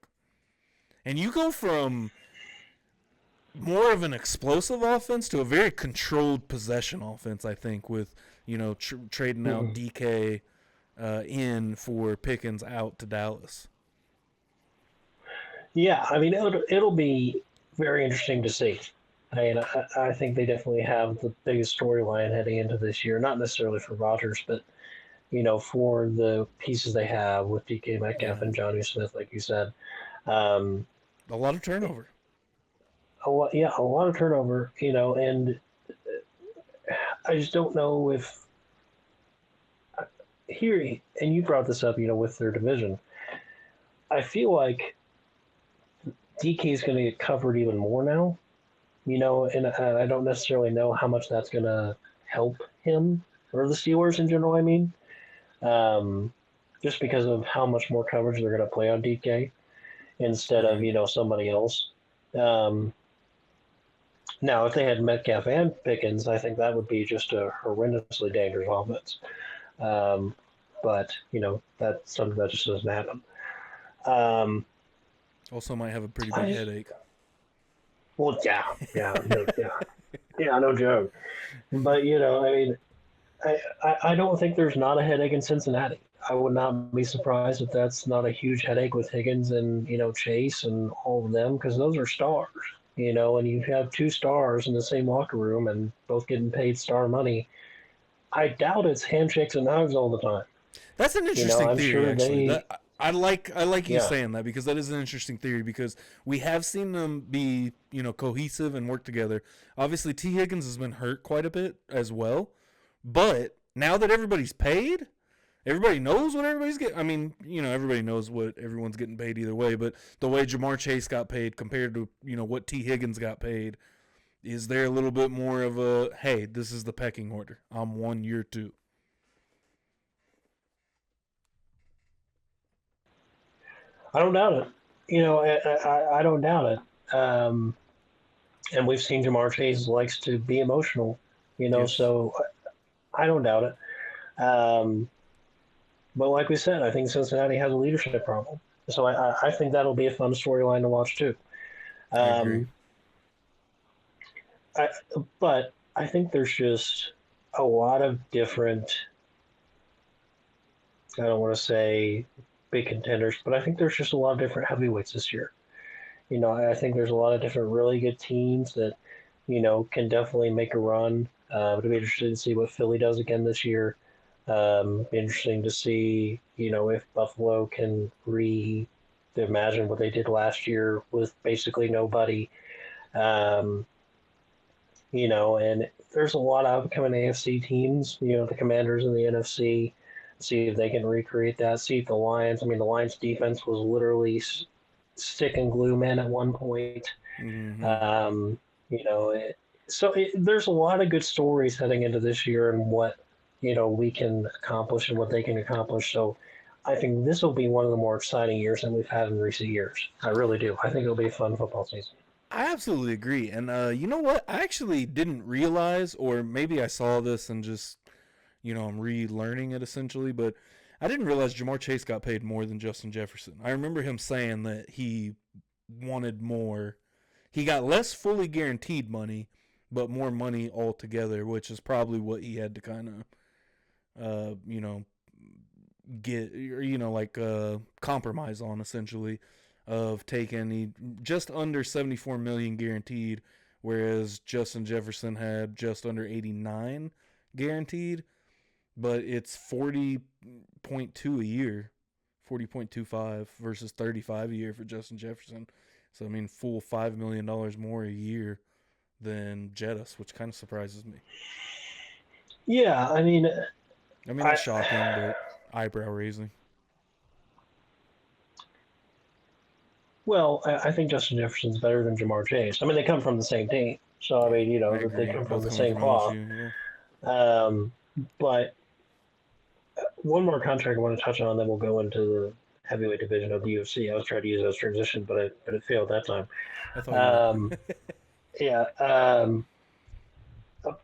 And you go from more of an explosive offense to a very controlled possession offense, I think, with, trading out DK in for Pickens out to Dallas. Yeah, it'll be very interesting to see. I think they definitely have the biggest storyline heading into this year, not necessarily for Rodgers, but, for the pieces they have with DK Metcalf and Jonnu Smith, like you said. A lot of turnover. A lot of turnover, and I just don't know if here, and you brought this up, with their division. I feel like DK is going to get covered even more now, and I don't necessarily know how much that's going to help him or the Steelers in general. Just because of how much more coverage they're going to play on DK instead of somebody else. Now, if they had Metcalf and Pickens, I think that would be just a horrendously dangerous offense. But, that's something that just doesn't happen. Also might have a pretty big headache. Well, yeah, no joke. But, I don't think there's not a headache in Cincinnati. I would not be surprised if that's not a huge headache with Higgins and, Chase and all of them, because those are stars. And you have 2 stars in the same locker room and both getting paid star money. I doubt it's handshakes and hugs all the time. That's an interesting theory, actually. I like you Yeah. saying that, because that is an interesting theory, because we have seen them be, cohesive and work together. Obviously, T. Higgins has been hurt quite a bit as well, but now that everybody's paid, everybody knows what everybody's getting. I mean, everybody knows what everyone's getting paid either way, but the way Jamar Chase got paid compared to, what T. Higgins got paid, is there a little bit more of a, hey, this is the pecking order. I'm 1 year 2. I don't doubt it. I don't doubt it. And we've seen Jamar Chase likes to be emotional, Yes. so I don't doubt it. But like we said, I think Cincinnati has a leadership problem. So I think that'll be a fun storyline to watch too. I agree. Um, I, but I think there's just a lot of different, I don't want to say big contenders, but I think there's just a lot of different heavyweights this year. I think there's a lot of different really good teams that, can definitely make a run. It'll be interesting to see what Philly does again this year. Be interesting to see, if Buffalo can reimagine what they did last year with basically nobody. Um, and there's a lot of upcoming AFC teams, the Commanders in the NFC. See if they can recreate that. See if the Lions, the Lions defense was literally stick and glue men at one point. Mm-hmm. Um, you know, it, there's a lot of good stories heading into this year and what we can accomplish and what they can accomplish. So I think this will be one of the more exciting years that we've had in recent years. I really do. I think it'll be a fun football season. I absolutely agree. And you know what? I actually didn't realize, or maybe I saw this and just, I'm relearning it essentially, but I didn't realize Jamar Chase got paid more than Justin Jefferson. I remember him saying that he wanted more. He got less fully guaranteed money, but more money altogether, which is probably what he had to kind of, get, like compromise on essentially, of taking just under 74 million guaranteed, whereas Justin Jefferson had just under 89 guaranteed, but it's 40.2 a year, 40.25 versus 35 a year for Justin Jefferson. So full $5 million more a year than Jettis, which kind of surprises me. Yeah, Not I shocking, but eyebrow raising. I think Justin Jefferson's better than Jamar Chase. They come from the same team, so Yeah, I they agree. come from Both the coming same from cloth. LSU. Um, but one more contract I want to touch on, then we'll go into the heavyweight division of the UFC. I was trying to use it as transition, but it failed that time. Yeah, I thought you Um, were. yeah,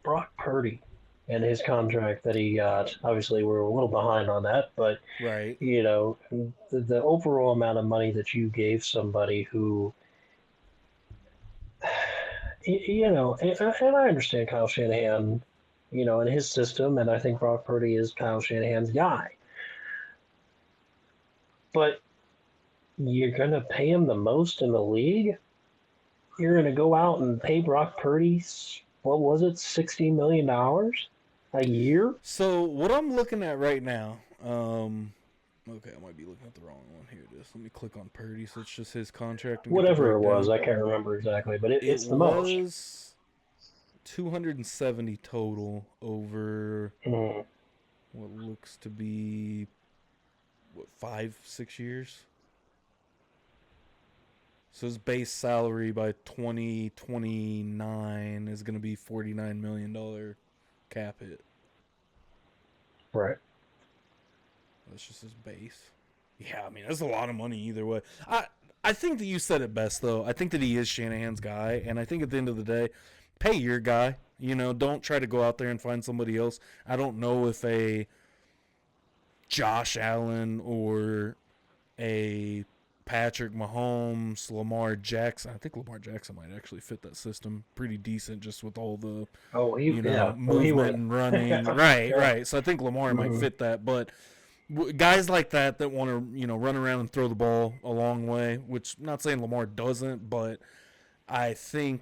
Brock Purdy and his contract that he got. Obviously, we're a little behind on that, but Right. the overall amount of money that you gave somebody who, and I understand Kyle Shanahan, and his system, and I think Brock Purdy is Kyle Shanahan's guy. But you're going to pay him the most in the league? You're going to go out and pay Brock Purdy, what was it, $60 million a year? So what I'm looking at right now, okay, I might be looking at the wrong one. Here it is. Let me click on Purdy, so it's just his contract and get the Whatever it was, breakdown. I can't remember exactly, but It it's the most. was 270 total over Mm, what looks to be 5-6 years. So his base salary by 2029 is going to be $49 million cap hit. right. That's just his base. Yeah, that's a lot of money either way. I think that you said it best though. I think that he is Shanahan's guy, and I think at the end of the day, pay your guy. Don't try to go out there and find somebody else. I don't know if a Josh Allen or a Patrick Mahomes, Lamar Jackson. I think Lamar Jackson might actually fit that system pretty decent, just with all the Oh, he movement would. and running. Yeah, Right, yeah. right. So I think Lamar might Mm-hmm. fit that, but guys like that want to run around and throw the ball a long way, which I'm not saying Lamar doesn't, but I think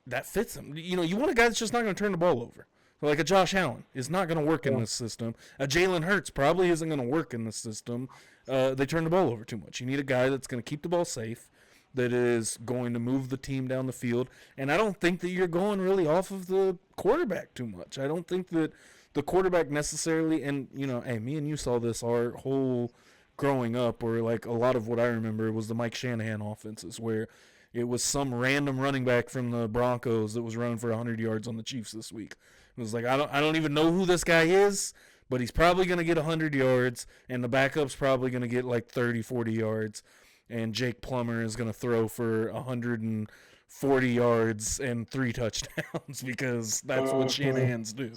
that fits him. You want a guy that's just not going to turn the ball over. Like a Josh Allen is not going to work in this system. A Jalen Hurts probably isn't going to work in this system. They turn the ball over too much. You need a guy that's going to keep the ball safe, that is going to move the team down the field. And I don't think that you're going really off of the quarterback too much. I don't think that the quarterback necessarily, and, you know, hey, me and you saw this our whole growing up, or like a lot of what I remember was the Mike Shanahan offenses, where it was some random running back from the Broncos that was running for 100 yards on the Chiefs this week. It was like, I don't even know who this guy is, but he's probably going to get 100 yards, and the backup's probably going to get like 30, 40 yards, and Jake Plummer is going to throw for 140 yards and 3 touchdowns because that's what Shanahan's do.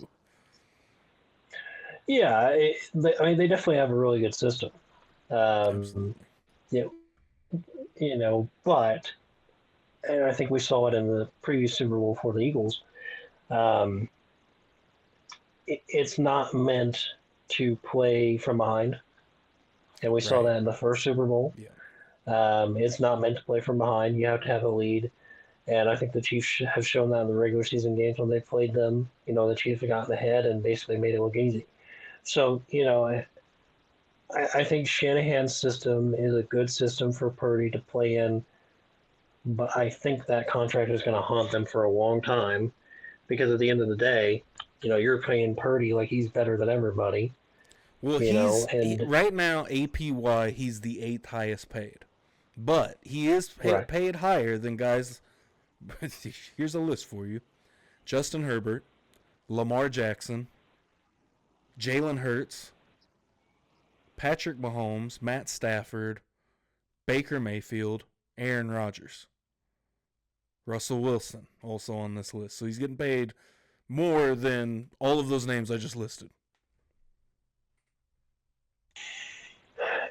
Yeah, I mean, they definitely have a really good system. Absolutely. You know, but, and I think we saw it in the previous Super Bowl for the Eagles, it's not meant to play from behind. And we saw that in the first Super Bowl. Yeah. It's not meant to play from behind. You have to have a lead. And I think the Chiefs have shown that in the regular season games when they played them. You know, the Chiefs have gotten ahead and basically made it look easy. So, you know, I think Shanahan's system is a good system for Purdy to play in. But I think that contract is going to haunt them for a long time because at the end of the day, you know, you're paying Purdy like he's better than everybody. Well, right now, APY, he's the 8th highest paid. But he is paid higher than guys. Here's a list for you: Justin Herbert, Lamar Jackson, Jalen Hurts, Patrick Mahomes, Matt Stafford, Baker Mayfield, Aaron Rodgers, Russell Wilson, also on this list. So he's getting paid more than all of those names I just listed.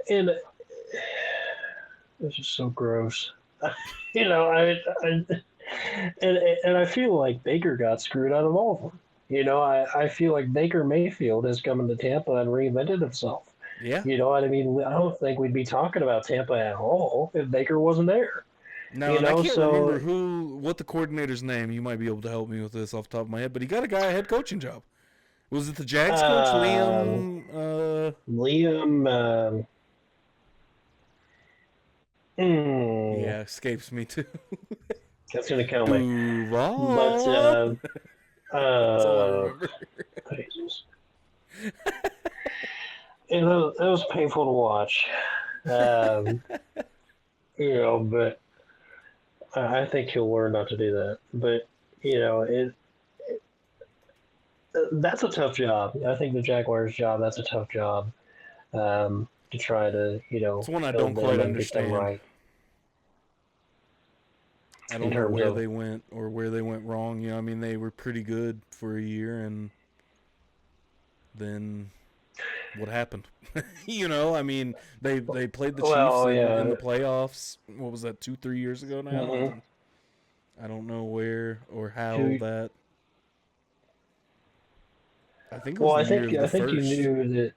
And it's just so gross. You know, and I feel like Baker got screwed out of all of them. You know, I feel like Baker Mayfield has come into Tampa and reinvented himself. Yeah. You know what I mean? I don't think we'd be talking about Tampa at all if Baker wasn't there. No, and I can't remember what the coordinator's name. You might be able to help me with this off the top of my head, but he got a guy a head coaching job. Was it the Jags coach, Liam? Yeah, escapes me too. That's gonna kill me. But that's all I remember. Jesus. It was painful to watch. You know, but I think he'll learn not to do that. But you know, that's a tough job. I think the Jaguars' job, that's a tough job. To try to, you know, it's one I don't quite understand. Right. I don't know where they went or where they went wrong. You know, I mean, they were pretty good for a year, and then what happened? You know, I mean, they played the Chiefs in the playoffs. What was that, 2-3 years ago now? Mm-hmm. I don't know where or how that. I think it was I think you knew that.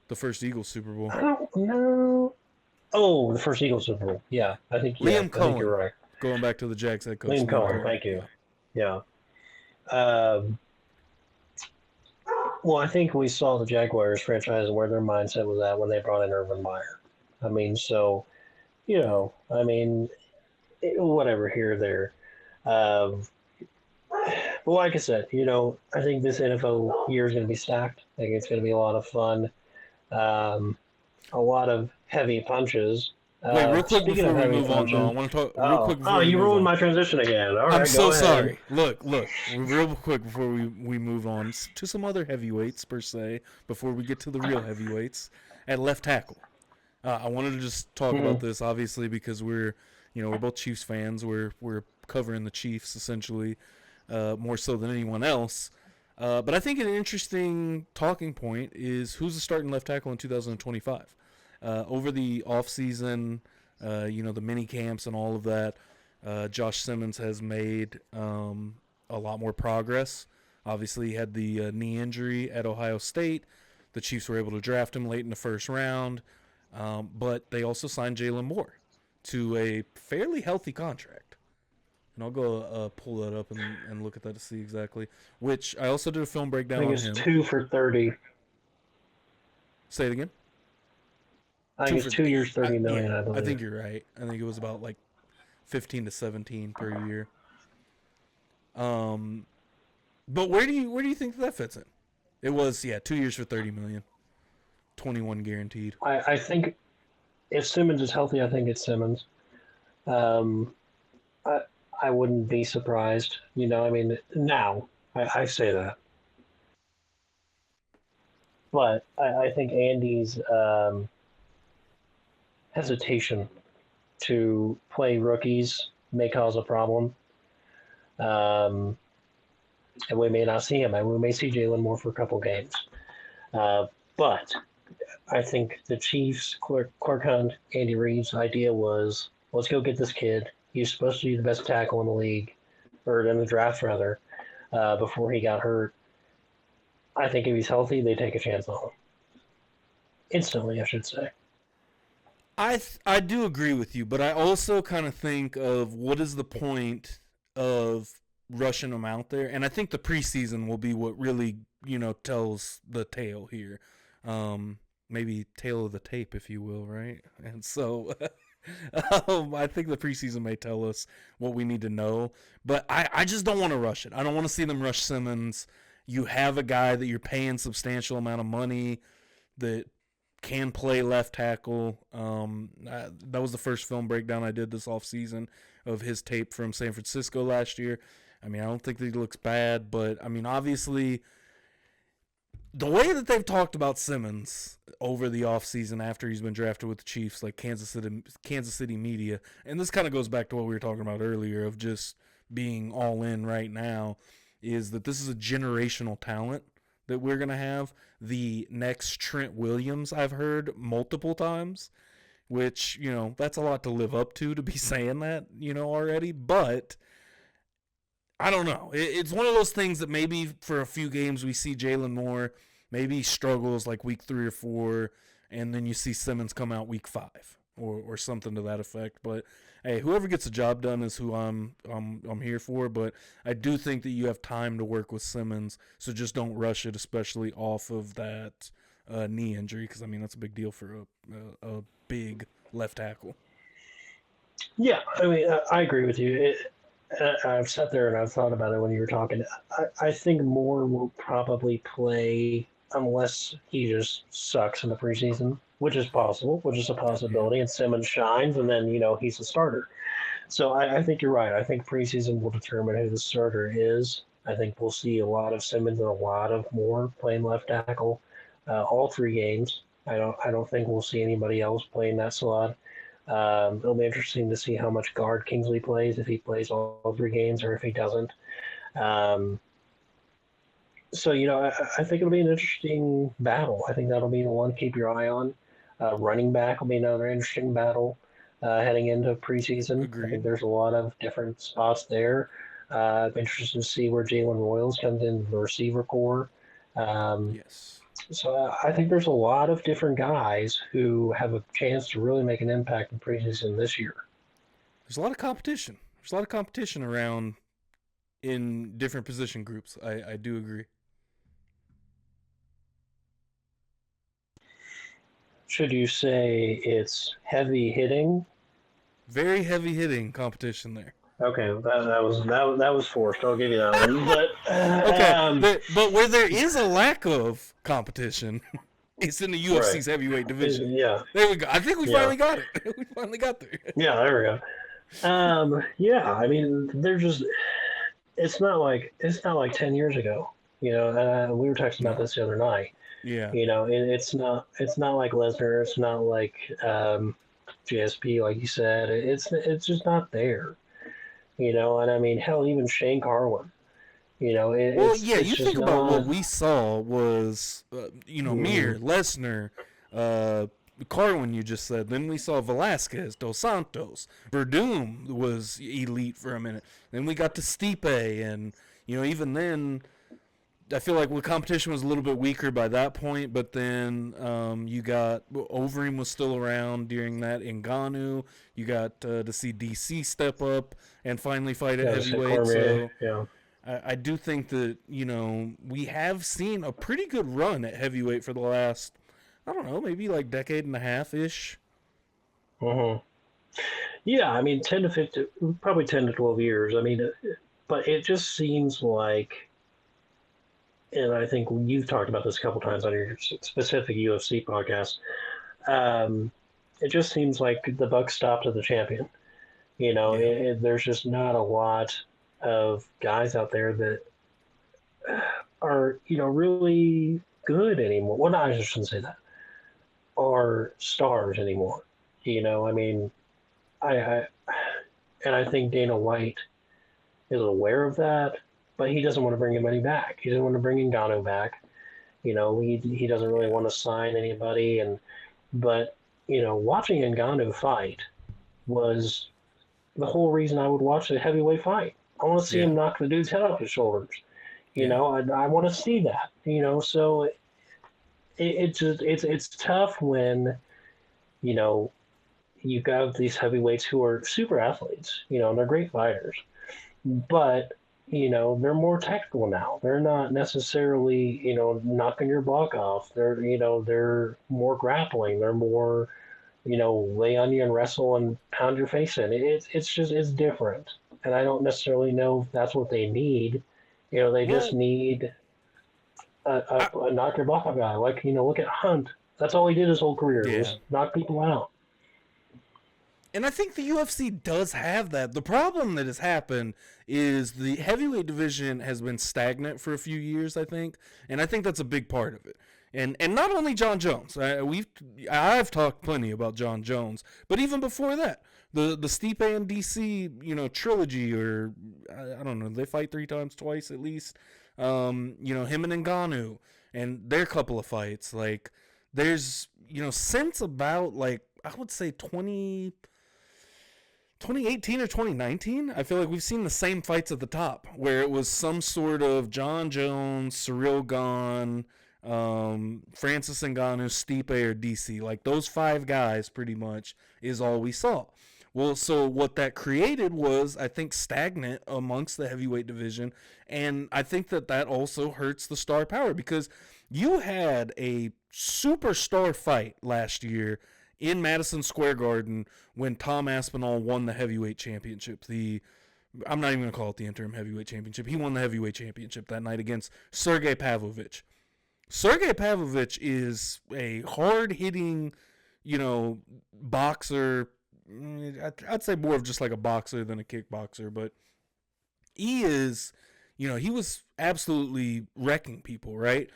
The first Eagles Super Bowl. I don't know. Oh, the first Eagles Super Bowl. Yeah, I think Liam Cohen. I think you're right. Going back to the Jags head coach. Liam Cohen. Thank you. Yeah. Well, I think we saw the Jaguars franchise where their mindset was at when they brought in Urban Meyer. I mean, so, you know, I mean, whatever here or there. But like I said, you know, I think this NFL year is going to be stacked. I think it's going to be a lot of fun. A lot of heavy punches. Wait, real quick before we move on, though, I want to talk real quick before you ruined my transition again. All right, I'm so sorry. Look, real quick before we move on to some other heavyweights, per se, before we get to the real heavyweights, at left tackle. I wanted to just talk about this, obviously, because we're both Chiefs fans. We're covering the Chiefs, essentially, more so than anyone else. But I think an interesting talking point is who's the starting left tackle in 2025. Over the offseason, the mini camps and all of that, Josh Simmons has made a lot more progress. Obviously, he had the knee injury at Ohio State. The Chiefs were able to draft him late in the first round. But they also signed Jalen Moore to a fairly healthy contract. And I'll go pull that up and look at that to see exactly. Which I also did a film I breakdown think on it's him. 2 for 30. Say it again. I think Two it's for 2 years, 30 yeah. million. I I believe. think you're right. I think it was about like 15 to 17 per year. Um, but where do you think that fits in? It was 2 years for 30 million, 21 guaranteed. I think if Simmons is healthy, I think it's Simmons. Um, I I wouldn't be surprised. I mean, now I say that, but I think Andy's hesitation to play rookies may cause a problem. Um, and we may not see him. And we may see Jalen Moore for a couple games. But I think the Chiefs, Clark Hunt, Andy Reid's idea was, let's go get this kid. He's supposed to be the best tackle in the league, or in the draft rather, before he got hurt. I think if he's healthy, they take a chance on him. Instantly, I should say. I do agree with you, but I also kind of think of what is the point of rushing them out there, and I think the preseason will be what really tells the tale here, maybe tale of the tape, if you will, right? And so. I think the preseason may tell us what we need to know, but I just don't want to rush it. I don't want to see them rush Simmons. You have a guy that you're paying substantial amount of money that can play left tackle. That was the first film breakdown I did this offseason of his tape from San Francisco last year. I mean, I don't think that he looks bad, but I mean, obviously, the way that they've talked about Simmons over the offseason after he's been drafted with the Chiefs, like Kansas City media, and this kind of goes back to what we were talking about earlier of just being all in right now, is that this is a generational talent that we're going to have. The next Trent Williams, I've heard multiple times, which, that's a lot to live up to be saying that, already. But I don't know. It's one of those things that maybe for a few games we see Jalen Moore, maybe struggles like week 3 or 4, and then you see Simmons come out week 5 or something to that effect. But hey, whoever gets the job done is who I'm here for. But I do think that you have time to work with Simmons, so just don't rush it, especially off of that knee injury, because I mean that's a big deal for a big left tackle. Yeah, I mean, I agree with you. I've sat there and I've thought about it when you were talking. I think Moore will probably play unless he just sucks in the preseason, which is possible, which is a Yeah. possibility, and Simmons shines, and then, he's a starter. So I think you're right. I think preseason will determine who the starter is. I think we'll see a lot of Simmons and a lot of Moore playing left tackle all 3 games. I don't think we'll see anybody else playing that slot. It'll be interesting to see how much guard Kingsley plays, if he plays all 3 games or if he doesn't. Um, so, I think it'll be an interesting battle. I think that'll be the one to keep your eye on. Running back will be another interesting battle heading into preseason. I think Agreed. there's a lot of different spots there. I'm interested to see where Jalen Royals comes in the receiver core. Um, Yes. so I think there's a lot of different guys who have a chance to really make an impact in preseason this year. There's a lot of competition. There's a lot of competition around in different position groups. I do agree. Should you say it's heavy hitting? Very heavy hitting competition there. Okay, that was forced. I'll give you that one. But Okay, but where there is a lack of competition, it's in the right, UFC's heavyweight division. yeah, There we go. I think we yeah, finally got it. We finally got there. yeah. There we go. Yeah. I mean, they're just. It's not like 10 years ago. We were texting about No. this the other night. Yeah. It's not like Lesnar. It's not like GSP, like you said. It's just not there. And I mean, hell, even Shane Carwin. Well, It's yeah. it's You just think about what not. we saw was, Mm, Mir, Lesnar, uh, Carwin. You just said. Then we saw Velasquez, Dos Santos, Verdum was elite for a minute. Then we got to Stipe, and even then I feel like the competition was a little bit weaker by that point, but then you got Overeem was still around during that. Ngannou, you got to see DC step up and finally fight at heavyweight. So yeah. I do think that we have seen a pretty good run at heavyweight for the last, I don't know, maybe like decade and a half ish. Mm-hmm. Yeah, I mean, 10 to 15, probably 10 to 12 years. I mean, but it just seems like, and I think you've talked about this a couple times on your specific UFC podcast. It just seems like the buck stopped at the champion. Yeah. There's just not a lot of guys out there that are, really good anymore. Well, no, I shouldn't say that. Are stars anymore. I mean, I and I think Dana White is aware of that, but he doesn't want to bring anybody back. He doesn't want to bring Ngannou back. He doesn't really want to sign anybody. But watching Ngannou fight was the whole reason I would watch the heavyweight fight. I want to see Yeah. him knock the dude's head off his shoulders. Yeah. I want to see that. So it's tough when you got these heavyweights who are super athletes, and they're great fighters, but they're more technical now. They're not necessarily knocking your block off. They're more grappling. They're more lay on you and wrestle and pound your face in. It's different, and I don't necessarily know if that's what they need. They just need a knock your block off guy. Like look at Hunt. That's all he did his whole career was knock people out. And I think the UFC does have that. The problem that has happened is the heavyweight division has been stagnant for a few years, I think. And I think that's a big part of it. And not only John Jones. I've talked plenty about John Jones. But even before that, the Stipe and DC, trilogy, or I don't know, they fight 3 times, twice at least. Him and Ngannou and their couple of fights. Like, there's, since about, like, I would say 2018 or 2019, I feel like we've seen the same fights at the top, where it was some sort of John Jones, Ciryl Gane, Francis Ngannou, Stipe, or DC. Like, those 5 guys pretty much is all we saw. Well, so what that created was, I think, stagnant amongst the heavyweight division, and I think that also hurts the star power, because you had a superstar fight last year in Madison Square Garden when Tom Aspinall won the heavyweight championship. I'm not even going to call it the interim heavyweight championship. He won the heavyweight championship that night against Sergey Pavlovich. Sergey Pavlovich is a hard-hitting, boxer. I'd say more of just like a boxer than a kickboxer, but he is, he was absolutely wrecking people, right?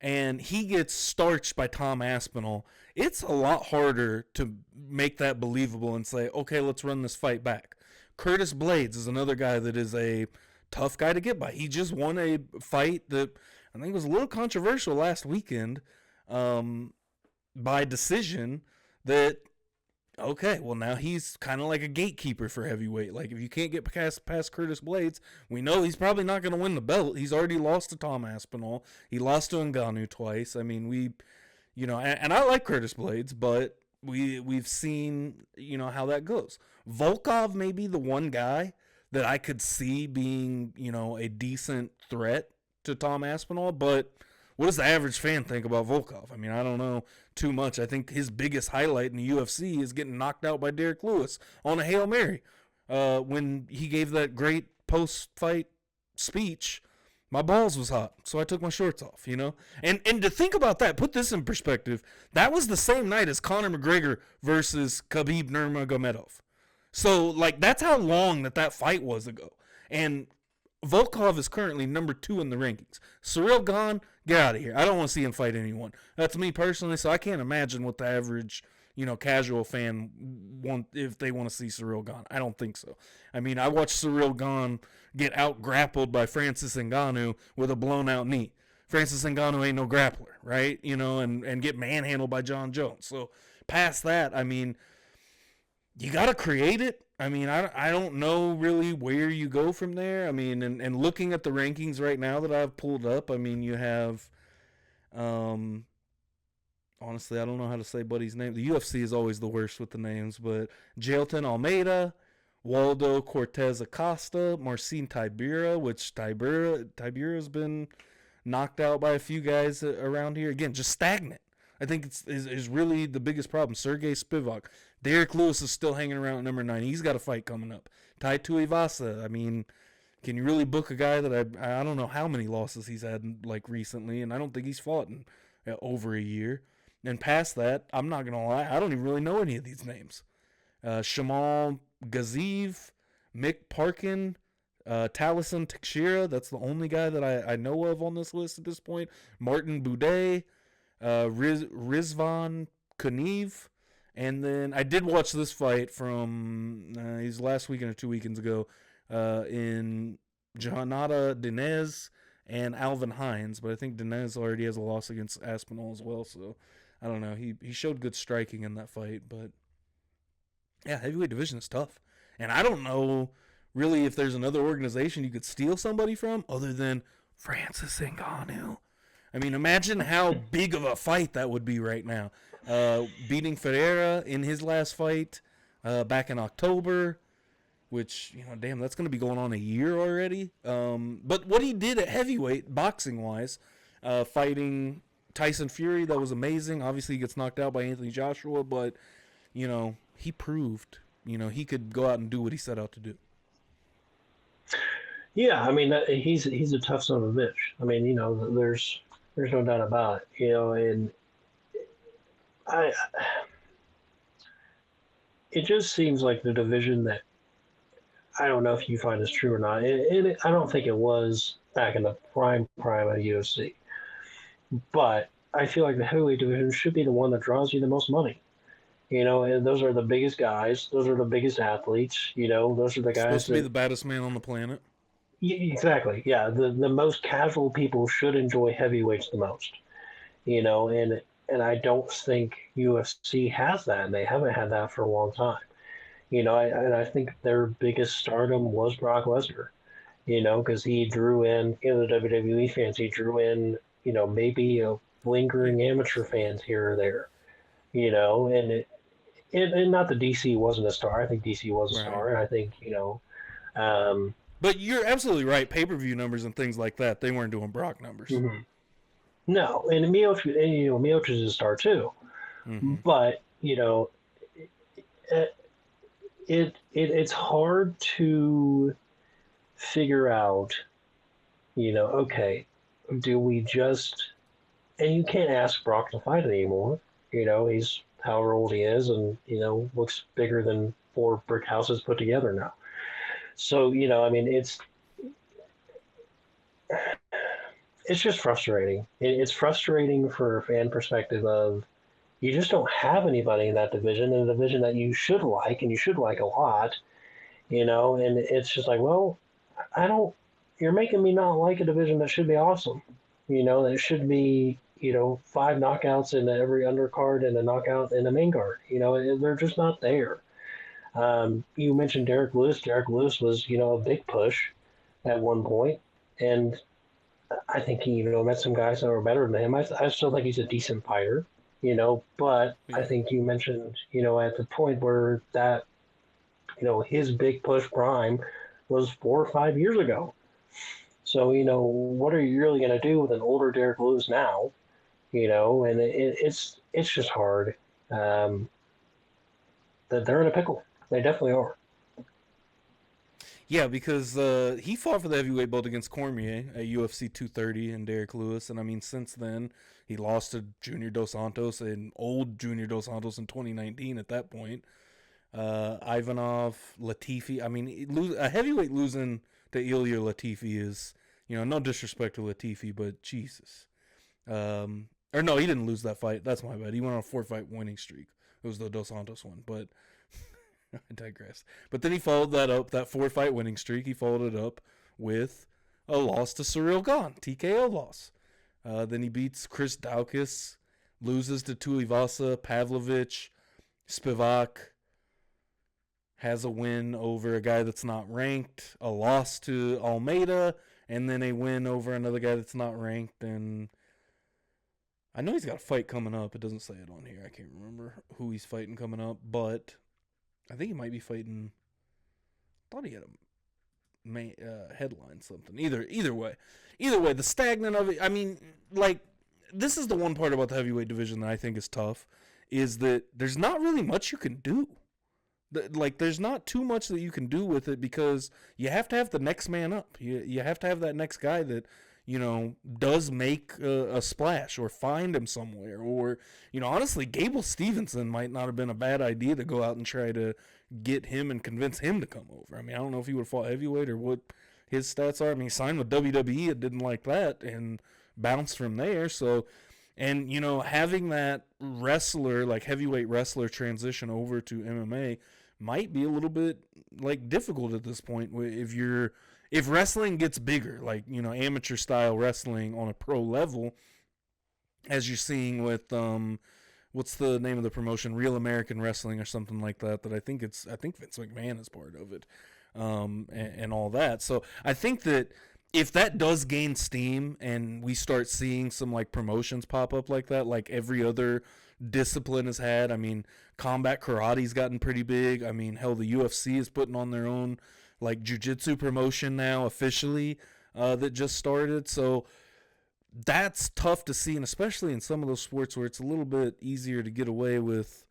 And he gets starched by Tom Aspinall. It's a lot harder to make that believable and say, okay, let's run this fight back. Curtis Blades is another guy that is a tough guy to get by. He just won a fight that I think was a little controversial last weekend by decision that, okay, well, now he's kind of like a gatekeeper for heavyweight. Like, if you can't get past Curtis Blades, we know he's probably not going to win the belt. He's already lost to Tom Aspinall. He lost to Ngannou twice. I mean, and I like Curtis Blades, but we've seen, how that goes. Volkov may be the one guy that I could see being, a decent threat to Tom Aspinall, but what does the average fan think about Volkov? I mean, I don't know too much. I think his biggest highlight in the UFC is getting knocked out by Derek Lewis on a Hail Mary when he gave that great post-fight speech. My balls was hot, so I took my shorts off, And to think about that, put this in perspective, that was the same night as Conor McGregor versus Khabib Nurmagomedov. So, like, that's how long that fight was ago. And Volkov is currently number 2 in the rankings. Ciryl Gane, get out of here. I don't want to see him fight anyone. That's me personally, so I can't imagine what the average, casual fan want if they want to see Ciryl Gane. I don't think so. I mean, I watched Ciryl Gane get out-grappled by Francis Ngannou with a blown-out knee. Francis Ngannou ain't no grappler, right? And get manhandled by John Jones. So, past that, I mean, you got to create it. I mean, I don't know really where you go from there. I mean, and looking at the rankings right now that I've pulled up, I mean, you have, honestly, I don't know how to say Buddy's name. The UFC is always the worst with the names, but Jailton Almeida, Waldo Cortez Acosta, Marcin Tibera, which Tibera's been knocked out by a few guys around here. Again, just stagnant. I think is really the biggest problem. Sergey Spivak. Derek Lewis is still hanging around at number 9. He's got a fight coming up. Tai Tuivasa. I mean, can you really book a guy that I don't know how many losses he's had like recently, and I don't think he's fought in over a year. And past that, I'm not gonna lie, I don't even really know any of these names. Shamal Gaziv, Mick Parkin, Taliesin Teixeira. That's the only guy that I know of on this list at this point. Martin Boudet, Rizvan Kaniv. And then I did watch this fight from his last weekend or 2 weekends ago in Johanada Dinez and Alvin Hines. But I think Dinez already has a loss against Aspinall as well. So I don't know. He showed good striking in that fight. But yeah, heavyweight division is tough. And I don't know really if there's another organization you could steal somebody from other than Francis Ngannou. I mean, imagine how big of a fight that would be right now. Beating Ferreira in his last fight back in October, which, damn, that's going to be going on a year already. But what he did at heavyweight, boxing-wise, fighting Tyson Fury, that was amazing. Obviously, he gets knocked out by Anthony Joshua, but, he proved, he could go out and do what he set out to do. Yeah, I mean, he's a tough son of a bitch. I mean, there's no doubt about it, and it just seems like the division that I don't know if you find is true or not. I don't think it was back in the prime of UFC, but I feel like the heavyweight division should be the one that draws you the most money. And those are the biggest guys. Those are the biggest athletes. Those are the guys. Supposed to be the baddest man on the planet. Exactly. Yeah. The most casual people should enjoy heavyweights the most. And I don't think UFC has that. And they haven't had that for a long time. I think their biggest stardom was Brock Lesnar. Because he drew in, the WWE fans. He drew in, maybe a lingering amateur fans here or there. And not that DC wasn't a star. I think DC was a star. And I think, but you're absolutely right. Pay-per-view numbers and things like that, they weren't doing Brock numbers. Mm-hmm. No, and Miocic is a star too. Mm-hmm. But, it's hard to figure out, okay, do we just, and you can't ask Brock to fight anymore. He's however old he is and, looks bigger than 4 brick houses put together now. So, I mean, it's just frustrating. It's frustrating for a fan perspective of you just don't have anybody in that division, in a division that you should like and you should like a lot, and it's just like, well, you're making me not like a division that should be awesome. That it should be, 5 knockouts in every undercard and a knockout in the main card. They're just not there. You mentioned Derek Lewis. Derek Lewis was, a big push at one point, and I think he, met some guys that were better than him. I still think he's a decent fighter, but I think you mentioned, at the point where that, his big push prime was 4 or 5 years ago. So, what are you really going to do with an older Derek Lewis now? And it's just hard. That they're in a pickle. They definitely are. Yeah, because he fought for the heavyweight belt against Cormier at UFC 230 and Derek Lewis. And, I mean, since then, he lost to Junior Dos Santos, and old Junior Dos Santos in 2019 at that point. Ivanov, Latifi. I mean, a heavyweight losing to Ilia Latifi is, no disrespect to Latifi, but Jesus. Or no, he didn't lose that fight. That's my bad. He went on a 4-fight winning streak. It was the Dos Santos one, but I digress. But then he followed that up, that 4-fight winning streak. He followed it up with a loss to Cyril Gane, TKO loss. Then he beats Chris Daukaus, loses to Tuivasa, Pavlovich, Spivak. has a win over a guy that's not ranked, a loss to Almeida, and then a win over another guy that's not ranked. And I know he's got a fight coming up. It doesn't say it on here. I can't remember who he's fighting coming up, but I think he might be fighting. I thought he had a headline something. Either way, the stagnant of it. I mean, like, this is the one part about the heavyweight division that I think is tough, is that there's not really much you can do. Like, there's not too much that you can do with it, because you have to have the next man up. You have to have that next guy that, does make a splash or find him somewhere. Or, honestly, Gable Stevenson might not have been a bad idea to go out and try to get him and convince him to come over. I mean, I don't know if he would have fought heavyweight or what his stats are. I mean, he signed with WWE, it didn't like that, and bounced from there. So, and, having that wrestler, like heavyweight wrestler, transition over to MMA might be a little bit, like, difficult at this point. If wrestling gets bigger, like, amateur style wrestling on a pro level, as you're seeing with what's the name of the promotion, Real American Wrestling or something like that, I think Vince McMahon is part of it, and all that. So I think that if that does gain steam and we start seeing some, like, promotions pop up like that, like every other discipline has had. I mean, combat karate's gotten pretty big. I mean, hell, the UFC is putting on their own, like, jiu-jitsu promotion now officially, that just started. So that's tough to see, and especially in some of those sports where it's a little bit easier to get away with,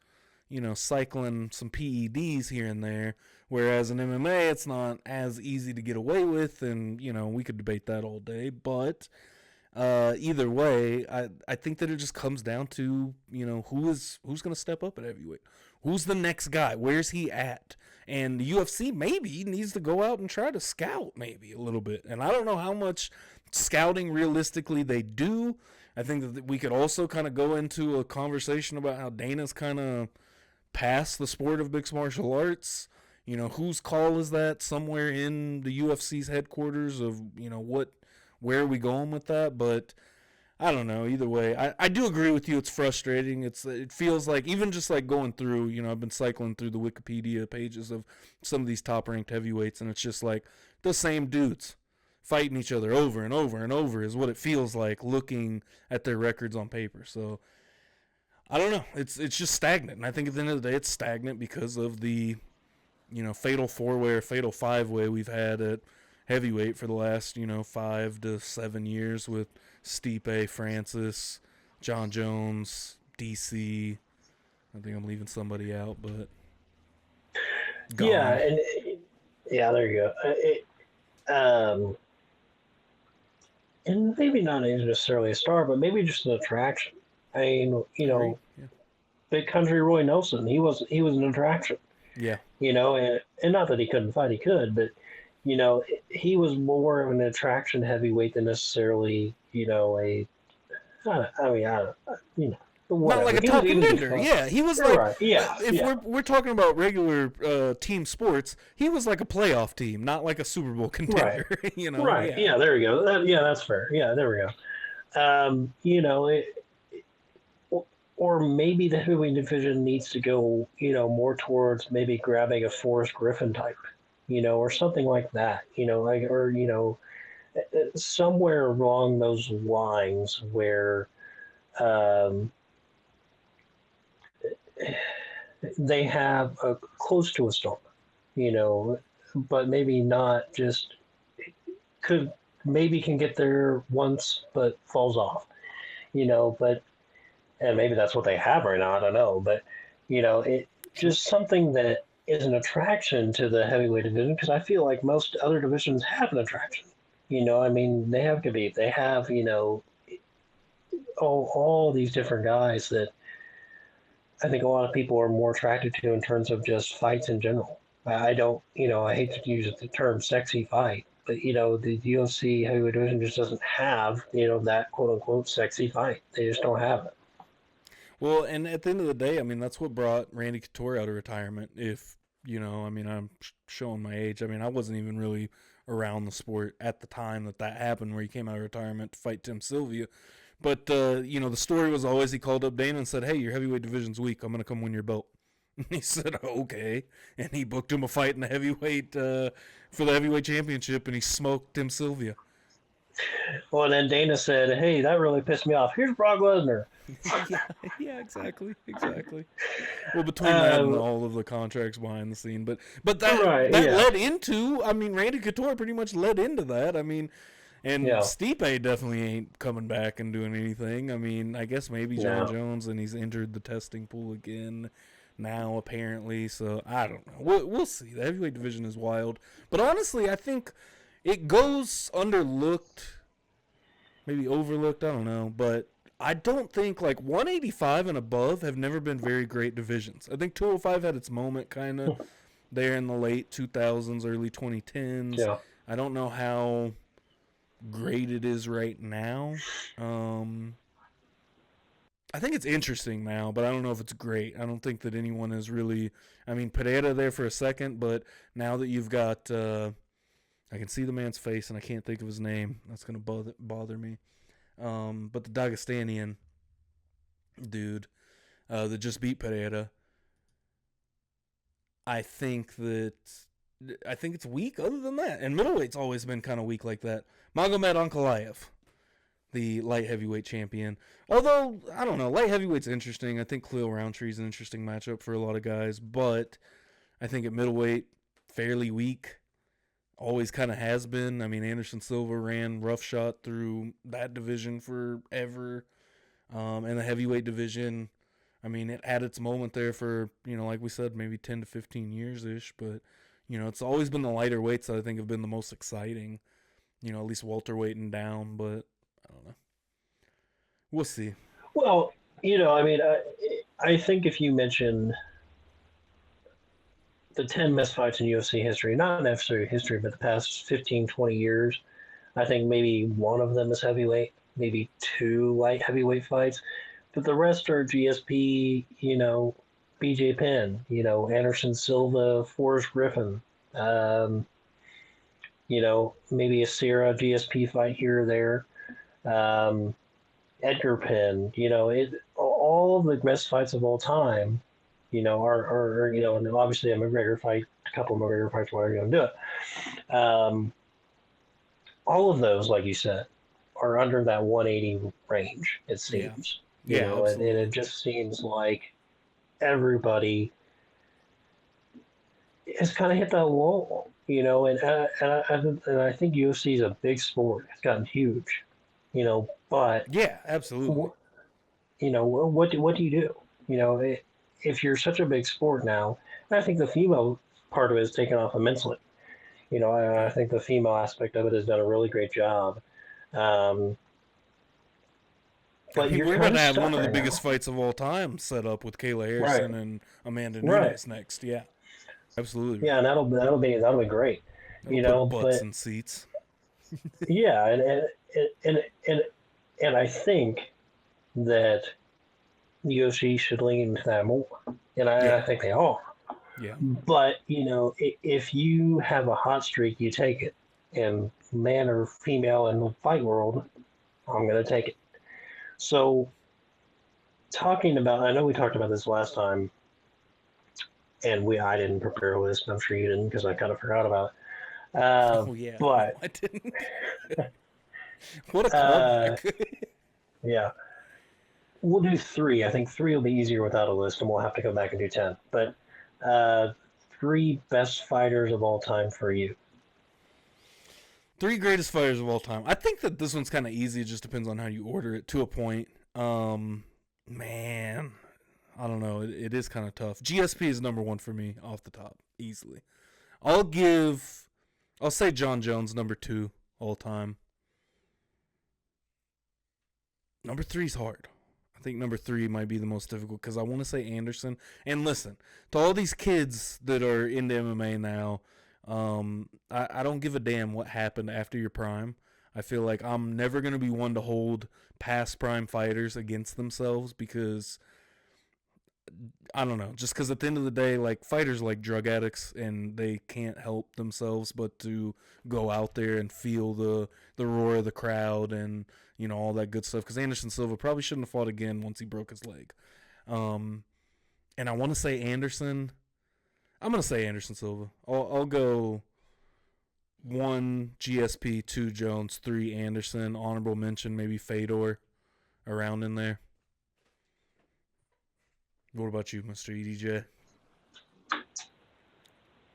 cycling some PEDs here and there, whereas in MMA it's not as easy to get away with, and, we could debate that all day, but either way, I think that it just comes down to, who's going to step up at heavyweight. Who's the next guy? Where's he at? And the UFC maybe needs to go out and try to scout maybe a little bit. And I don't know how much scouting realistically they do. I think that we could also kind of go into a conversation about how Dana's kind of past the sport of mixed martial arts. Whose call is that somewhere in the UFC's headquarters of, where are we going with that? But I don't know. Either way, I do agree with you. It's frustrating. It feels like, even just like going through, I've been cycling through the Wikipedia pages of some of these top ranked heavyweights, and it's just like the same dudes fighting each other over and over and over is what it feels like looking at their records on paper. So I don't know. It's just stagnant. And I think at the end of the day, it's stagnant because of the, fatal four-way or fatal five-way we've had at heavyweight for the last, 5 to 7 years with Stipe, Francis, John Jones, DC. I think I'm leaving somebody out, but gone. Yeah, there you go. And maybe not necessarily a star, but maybe just an attraction. I mean, Yeah. Big Country Roy Nelson, he was an attraction. Yeah. And not that he couldn't fight, he could, but he was more of an attraction heavyweight than necessarily, whatever. Not like a top contender. Yeah, he was like, right. If we're talking about regular team sports, he was like a playoff team, not like a Super Bowl contender. Right. Right. Yeah, there we go. That's fair. Yeah, there we go. Or maybe the heavyweight division needs to go, more towards maybe grabbing a Forrest Griffin type, or something like that, somewhere along those lines where they have a close to a star, but maybe not just can get there once, but falls off, but. And maybe that's what they have right now. I don't know, but it just something that is an attraction to the heavyweight division, because I feel like most other divisions have an attraction. I mean, they have Khabib, they have all these different guys that I think a lot of people are more attracted to in terms of just fights in general. I don't, I hate to use the term "sexy fight," but the UFC heavyweight division just doesn't have that quote unquote sexy fight. They just don't have it. Well, and at the end of the day, I mean, that's what brought Randy Couture out of retirement. If, I'm showing my age. I mean, I wasn't even really around the sport at the time that happened, where he came out of retirement to fight Tim Sylvia. But, the story was always he called up Dana and said, hey, your heavyweight division's weak. I'm going to come win your belt. He said, okay. And he booked him a fight in the heavyweight, for the heavyweight championship, and he smoked Tim Sylvia. Well, and then Dana said, "Hey, that really pissed me off. Here's Brock Lesnar." Yeah, exactly. Well, between that and Um, all of the contracts behind the scene, but that right, that yeah, led into, I mean, Randy Couture pretty much led into that. I mean, and yeah, Stipe definitely ain't coming back and doing anything. I mean, I guess maybe John no. Jones, and he's entered the testing pool again now apparently. So I don't know. We'll see. The heavyweight division is wild, but honestly, I think it goes underlooked, maybe overlooked. I don't know, but I don't think like 185 and above have never been very great divisions. I think 205 had its moment kind of there in the late 2000s, early 2010s. Yeah. I don't know how great it is right now. I think it's interesting now, but I don't know if it's great. I don't think that anyone is really. I mean, Pereira there for a second, but now that you've got, I can see the man's face and I can't think of his name. That's gonna bother me. But the Dagestanian dude that just beat Pereira, I think it's weak. Other than that, and middleweight's always been kind of weak like that. Magomed Ankalaev, the light heavyweight champion. Although I don't know, light heavyweight's interesting. I think Khalil Rountree's an interesting matchup for a lot of guys, but I think at middleweight fairly weak. Always kind of has been. I mean, Anderson Silva ran roughshod through that division forever. And the heavyweight division, I mean, it had its moment there for, like we said, maybe 10 to 15 years ish. But, it's always been the lighter weights that I think have been the most exciting, at least welterweight and down. But I don't know. We'll see. Well, I mean, I think if you mention the 10 best fights in UFC history, not necessarily history, but the past 15, 20 years, I think maybe one of them is heavyweight, maybe two light heavyweight fights, but the rest are GSP, BJ Penn, Anderson Silva, Forrest Griffin, maybe a Sierra GSP fight here or there, Edgar Penn, all of the best fights of all time, are and obviously a McGregor fight, a couple of McGregor fights, whatever you're going to do it. All of those, like you said, are under that 180 range, it Yeah. seems. Yeah, And absolutely. it just seems like everybody has kind of hit that wall, and I think UFC is a big sport. It's gotten huge, but Yeah, absolutely. what do you do? If you're such a big sport now, and I think the female part of it is taken off immensely. I Yeah. think the female aspect of it has done a really great job. Um, I but mean, you're we're about kind to of have one stuck of the right biggest now. fights of all time set up with Kayla Right, Harrison and Amanda right. Nunes next. Yeah, absolutely. Yeah, and that'll be great. That'll put butts But in seats. yeah, and and and I think that UFC should lean into that more, and I Yeah, think they are. yeah. But if you have a hot streak, you take it. And man or female in the fight world, I'm going to take it. So talking about, I know we talked about this last time, and I didn't prepare a list. I'm sure you didn't because I kind of forgot about it. Oh yeah, no, But I didn't. What a uh, callback. yeah, we'll do three. I think three will be easier without a list, and we'll have to go back and do 10. But uh, three best fighters of all time for you. Three greatest fighters of all time. I think that this one's kind of easy. It just depends on how you order it to a point. Man, I don't know. It is kind of tough. GSP is number one for me off the top, easily. I'll say John Jones number two all time. Number three's hard. I think number three might be the most difficult because I want to say Anderson. And listen, to all these kids that are into MMA now, I don't give a damn what happened after your prime. I feel like I'm never going to be one to hold past prime fighters against themselves because I don't know. Just because at the end of the day, like fighters like drug addicts, and they can't help themselves but to go out there and feel the roar of the crowd and all that good stuff. Because Anderson Silva probably shouldn't have fought again once he broke his leg. Um, and I want to say Anderson. I'm going to say Anderson Silva. I'll go 1 GSP, 2 Jones, 3 Anderson. Honorable mention, maybe Fedor around in there. What about you, Mr. EDJ?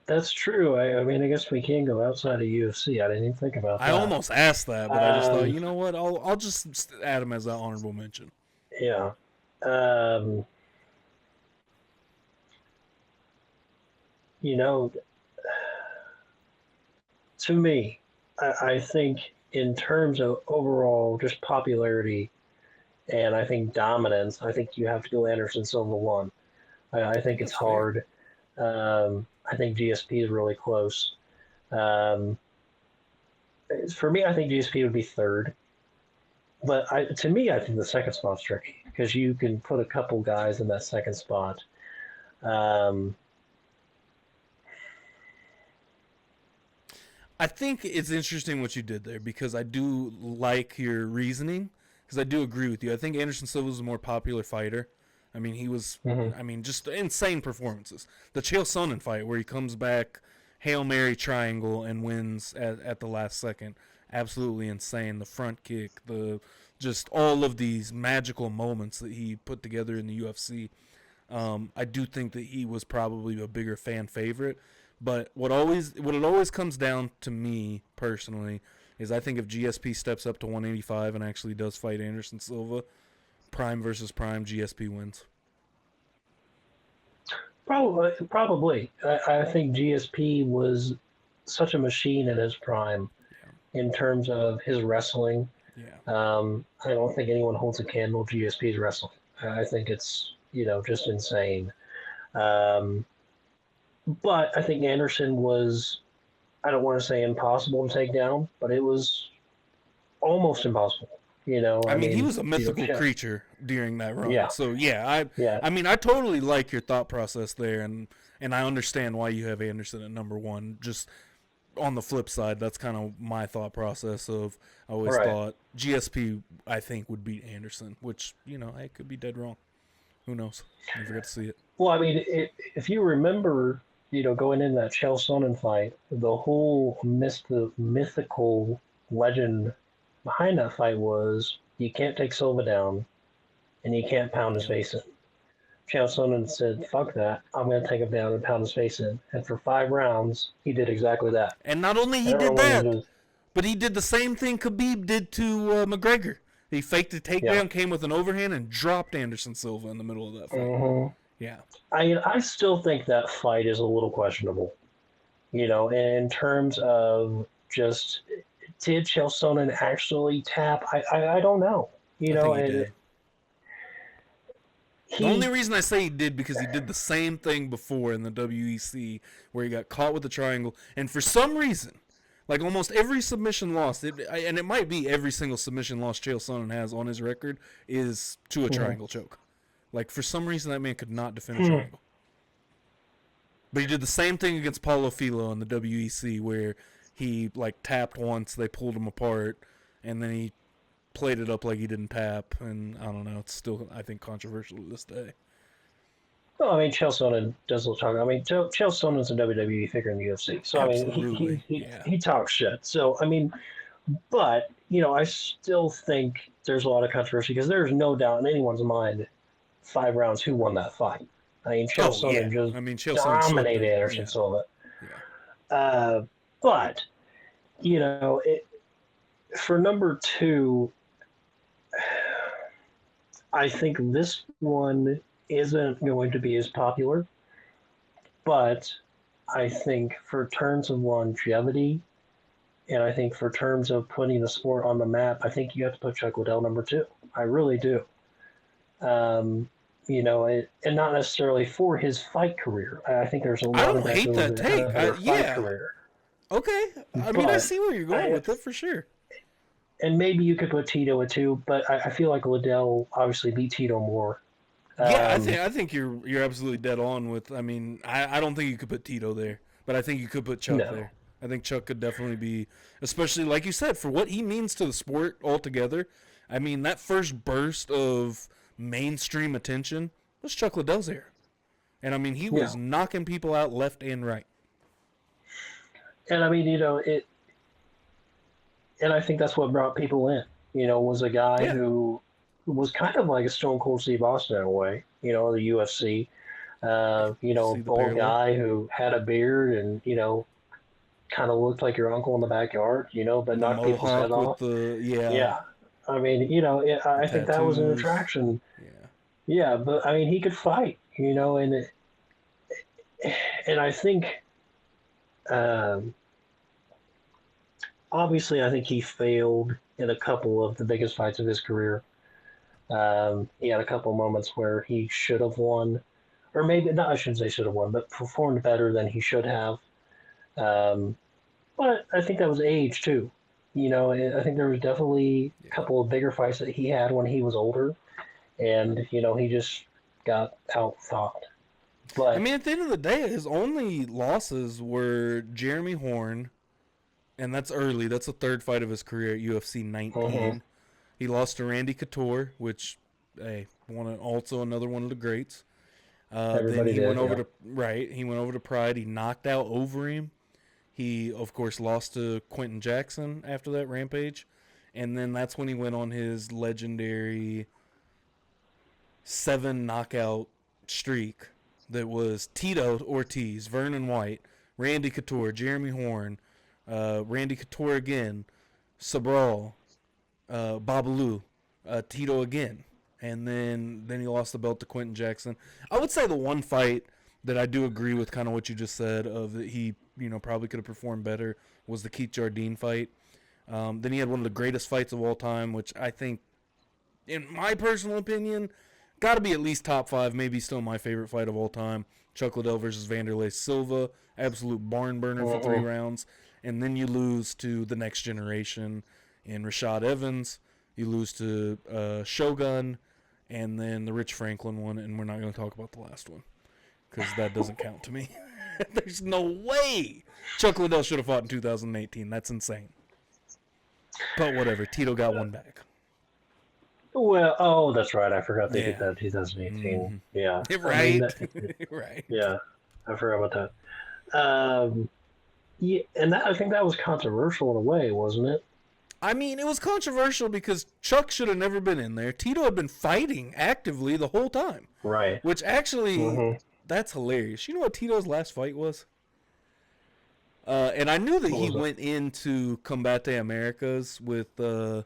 That's true. I mean, I guess we can go outside of UFC. I didn't even think about that. I almost asked that, but I just thought, you know what? I'll just add him as an honorable mention. Yeah. You know, to me, I think in terms of overall just popularity and I think dominance, I think you have to go Anderson Silva 1. I think it's hard. I think GSP is really close. For me, I think GSP would be 3rd. But to me, I think the 2nd spot's tricky because you can put a couple guys in that 2nd spot. I think it's interesting what you did there because I do like your reasoning because I do agree with you. I think Anderson Silva is a more popular fighter. I mean, he was, just insane performances. The Chael Sonnen fight where he comes back, Hail Mary triangle, and wins at the last second. Absolutely insane. The front kick, just all of these magical moments that he put together in the UFC. I do think that he was probably a bigger fan favorite. But what it always comes down to me personally is I think if GSP steps up to 185 and actually does fight Anderson Silva, prime versus prime, GSP wins. Probably. I think GSP was such a machine in his prime in terms of his wrestling. Yeah. I don't think anyone holds a candle to GSP's wrestling. I think it's, just insane. But I think Anderson was, I don't want to say impossible to take down, but it was almost impossible. I mean, he was a mythical creature during that run. Yeah. So, I mean, I totally like your thought process there, and I understand why you have Anderson at number 1. Just on the flip side, that's kind of my thought process of I always thought GSP, I think, would beat Anderson, which, I could be dead wrong. Who knows? Never got to see it. Well, I mean, if you remember, going in that Chael Sonnen fight, the whole mythical legend behind that fight was you can't take Silva down and you can't pound his face in. Chael Sonnen said, fuck that, I'm going to take him down and pound his face in. And for 5 rounds, he did exactly that. And not only he did that, but he did the same thing Khabib did to McGregor. He faked the takedown, came with an overhand, and dropped Anderson Silva in the middle of that fight. Mm-hmm. Yeah. I still think that fight is a little questionable. In terms of just, did Chael Sonnen actually tap? I don't know. I think he did. The only reason I say he did because he did the same thing before in the WEC where he got caught with the triangle, and for some reason, like almost every submission loss, and it might be every single submission loss Chael Sonnen has on his record is to a triangle choke. Like, for some reason, that man could not defend a triangle. But he did the same thing against Paulo Filho in the WEC where he, tapped once, they pulled him apart, and then he played it up like he didn't tap, and I don't know, it's still, I think, controversial to this day. Well, I mean, Chael Sonnen does little talk. I mean, Chael Sonnen's a WWE figure in the UFC. So, absolutely. I mean, he talks shit. So, I mean, but, I still think there's a lot of controversy because there's no doubt in anyone's mind 5 rounds who won that fight. I mean, Chael Sonnen just dominated Anderson Silva. Yeah. But, for number 2, I think this one isn't going to be as popular, but I think for terms of longevity, and I think for terms of putting the sport on the map, I think you have to put Chuck Liddell number 2. I really do. And not necessarily for his fight career. I think there's a lot of I don't hate that take. Fight career. Okay. I mean, I see where you're going with it for sure. And maybe you could put Tito at 2, but I feel like Liddell obviously beat Tito more. I think you're absolutely dead on with. I mean, I don't think you could put Tito there, but I think you could put Chuck there. I think Chuck could definitely be, especially like you said, for what he means to the sport altogether. I mean, that first burst of mainstream attention was Chuck Liddell's era. And I mean, he was knocking people out left and right. And I mean, and I think that's what brought people in. Was a guy who was kind of like a Stone Cold Steve Austin in a way. The UFC. Old guy who had a beard and kind of looked like your uncle in the backyard. But knocked people's head off. Yeah. I mean, I think that was an attraction. Yeah, but I mean, he could fight. And I think. Obviously, I think he failed in a couple of the biggest fights of his career. He had a couple moments where he should have won, or maybe not. I shouldn't say should have won, but performed better than he should have. But I think that was age too. I think there was definitely a couple of bigger fights that he had when he was older, and he just got outthought. But I mean, at the end of the day, his only losses were Jeremy Horn. And that's early. That's the third fight of his career at UFC 19. He lost to Randy Couture, which, also another one of the greats. Then he went over to Pride. He knocked out Overeem. He, of course, lost to Quentin Jackson after that Rampage. And then that's when he went on his legendary 7 knockout streak that was Tito Ortiz, Vernon White, Randy Couture, Jeremy Horn, Randy Couture again, Sabral, Babalu, Tito again, and then he lost the belt to Quentin Jackson. I would say the one fight that I do agree with kind of what you just said of that he probably could have performed better was the Keith Jardine fight. Then he had one of the greatest fights of all time, which I think, in my personal opinion, got to be at least top 5, maybe still my favorite fight of all time. Chuck Liddell versus Vanderlei Silva, absolute barn burner for 3 rounds. And then you lose to the next generation in Rashad Evans. You lose to Shogun, and then the Rich Franklin one. And we're not going to talk about the last one because that doesn't count to me. There's no way Chuck Liddell should have fought in 2018. That's insane. But whatever. Tito got one back. Well, that's right. I forgot they did that in 2018. Mm-hmm. Yeah. Right. Right. Yeah. I forgot about that. Yeah, and I think that was controversial in a way, wasn't it? I mean, it was controversial because Chuck should have never been in there. Tito had been fighting actively the whole time. Right. Which actually, that's hilarious. You know what Tito's last fight was? And I knew that he went into Combate Americas with Mr.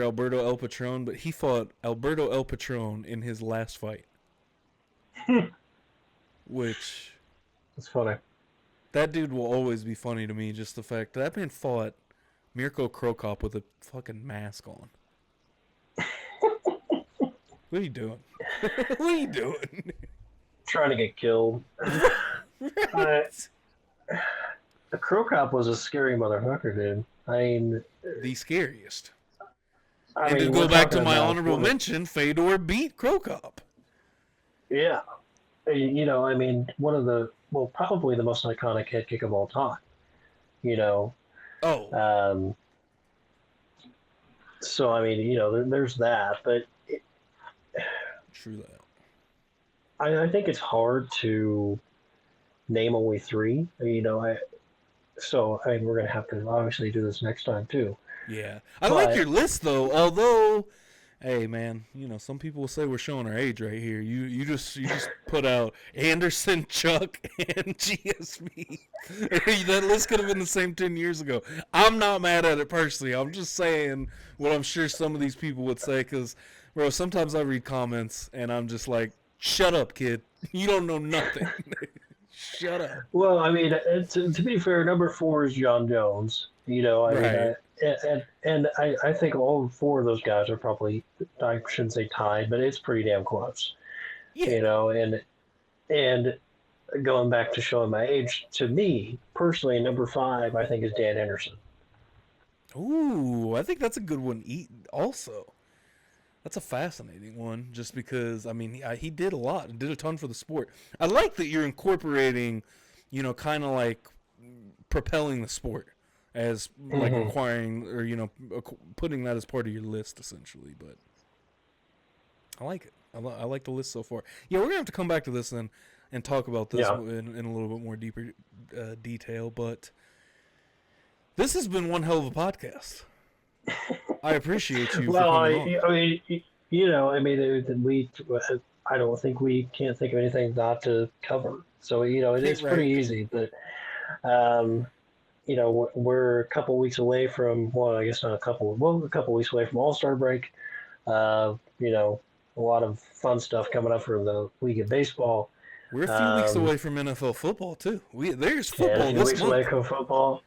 Alberto El Patron, but he fought Alberto El Patron in his last fight. Which... That's funny. That dude will always be funny to me, just the fact that man fought Mirko Krokop with a fucking mask on. What are you doing? What are you doing? Trying to get killed. Right. The Krokop was a scary motherfucker, dude. I mean... The scariest. And to go back to my honorable mention, Fedor beat Krokop. Yeah. I mean, probably the most iconic head kick of all time. So, I mean, there's that. But true that. I think it's hard to name only 3. So, I mean, we're going to have to obviously do this next time, too. Yeah. I like your list, though, although... Hey man, some people will say we're showing our age right here. You just put out Anderson, Chuck, and GSP. That list could have been the same 10 years ago. I'm not mad at it personally. I'm just saying what I'm sure some of these people would say because, bro, sometimes I read comments and I'm just like, shut up, kid. You don't know nothing. Shut up. Well, I mean, to be fair, number 4 is John Jones. Right. And I think all 4 of those guys are probably, I shouldn't say tied, but it's pretty damn close. Yeah. And going back to showing my age, to me, personally, number 5, I think is Dan Henderson. Ooh, I think that's a good one also. That's a fascinating one just because, I mean, he did a lot, did a ton for the sport. I like that you're incorporating, kind of like propelling the sport. As like requiring or putting that as part of your list essentially, but I like it. I like the list so far. Yeah, we're gonna have to come back to this then. and talk about this Yeah. in a little bit more deeper detail. But this has been one hell of a podcast. I appreciate you for coming on. I mean, I don't think we can't think of anything not to cover. So, it's Right. pretty easy. But, we're a couple weeks away from, well, I guess not a couple weeks away from All-Star break. A lot of fun stuff coming up for the League of Baseball. We're a few weeks away from NFL football, too. There's football a few this weeks month. away from football.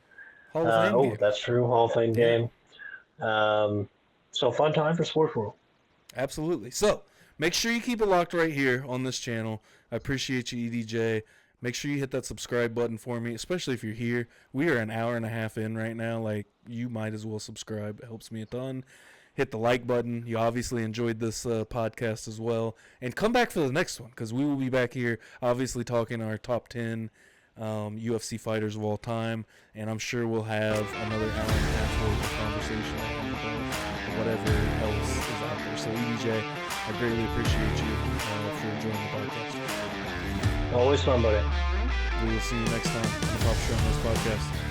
Hall of Fame game. That's true. Hall of Fame game. So fun time for sports world. Absolutely. So make sure you keep it locked right here on this channel. I appreciate you, EDJ. Make sure you hit that subscribe button for me, especially if you're here. We are an hour and a half in right now. Like, you might as well subscribe. It helps me a ton. Hit the like button. You obviously enjoyed this podcast as well. And come back for the next one, because we will be back here obviously talking our top 10 UFC fighters of all time. And I'm sure we'll have another hour and a half worth of conversation about whatever else is out there. So, EDJ, I greatly appreciate you for enjoying the podcast. Always fun, buddy. We will see you next time on the Schro Knows podcast.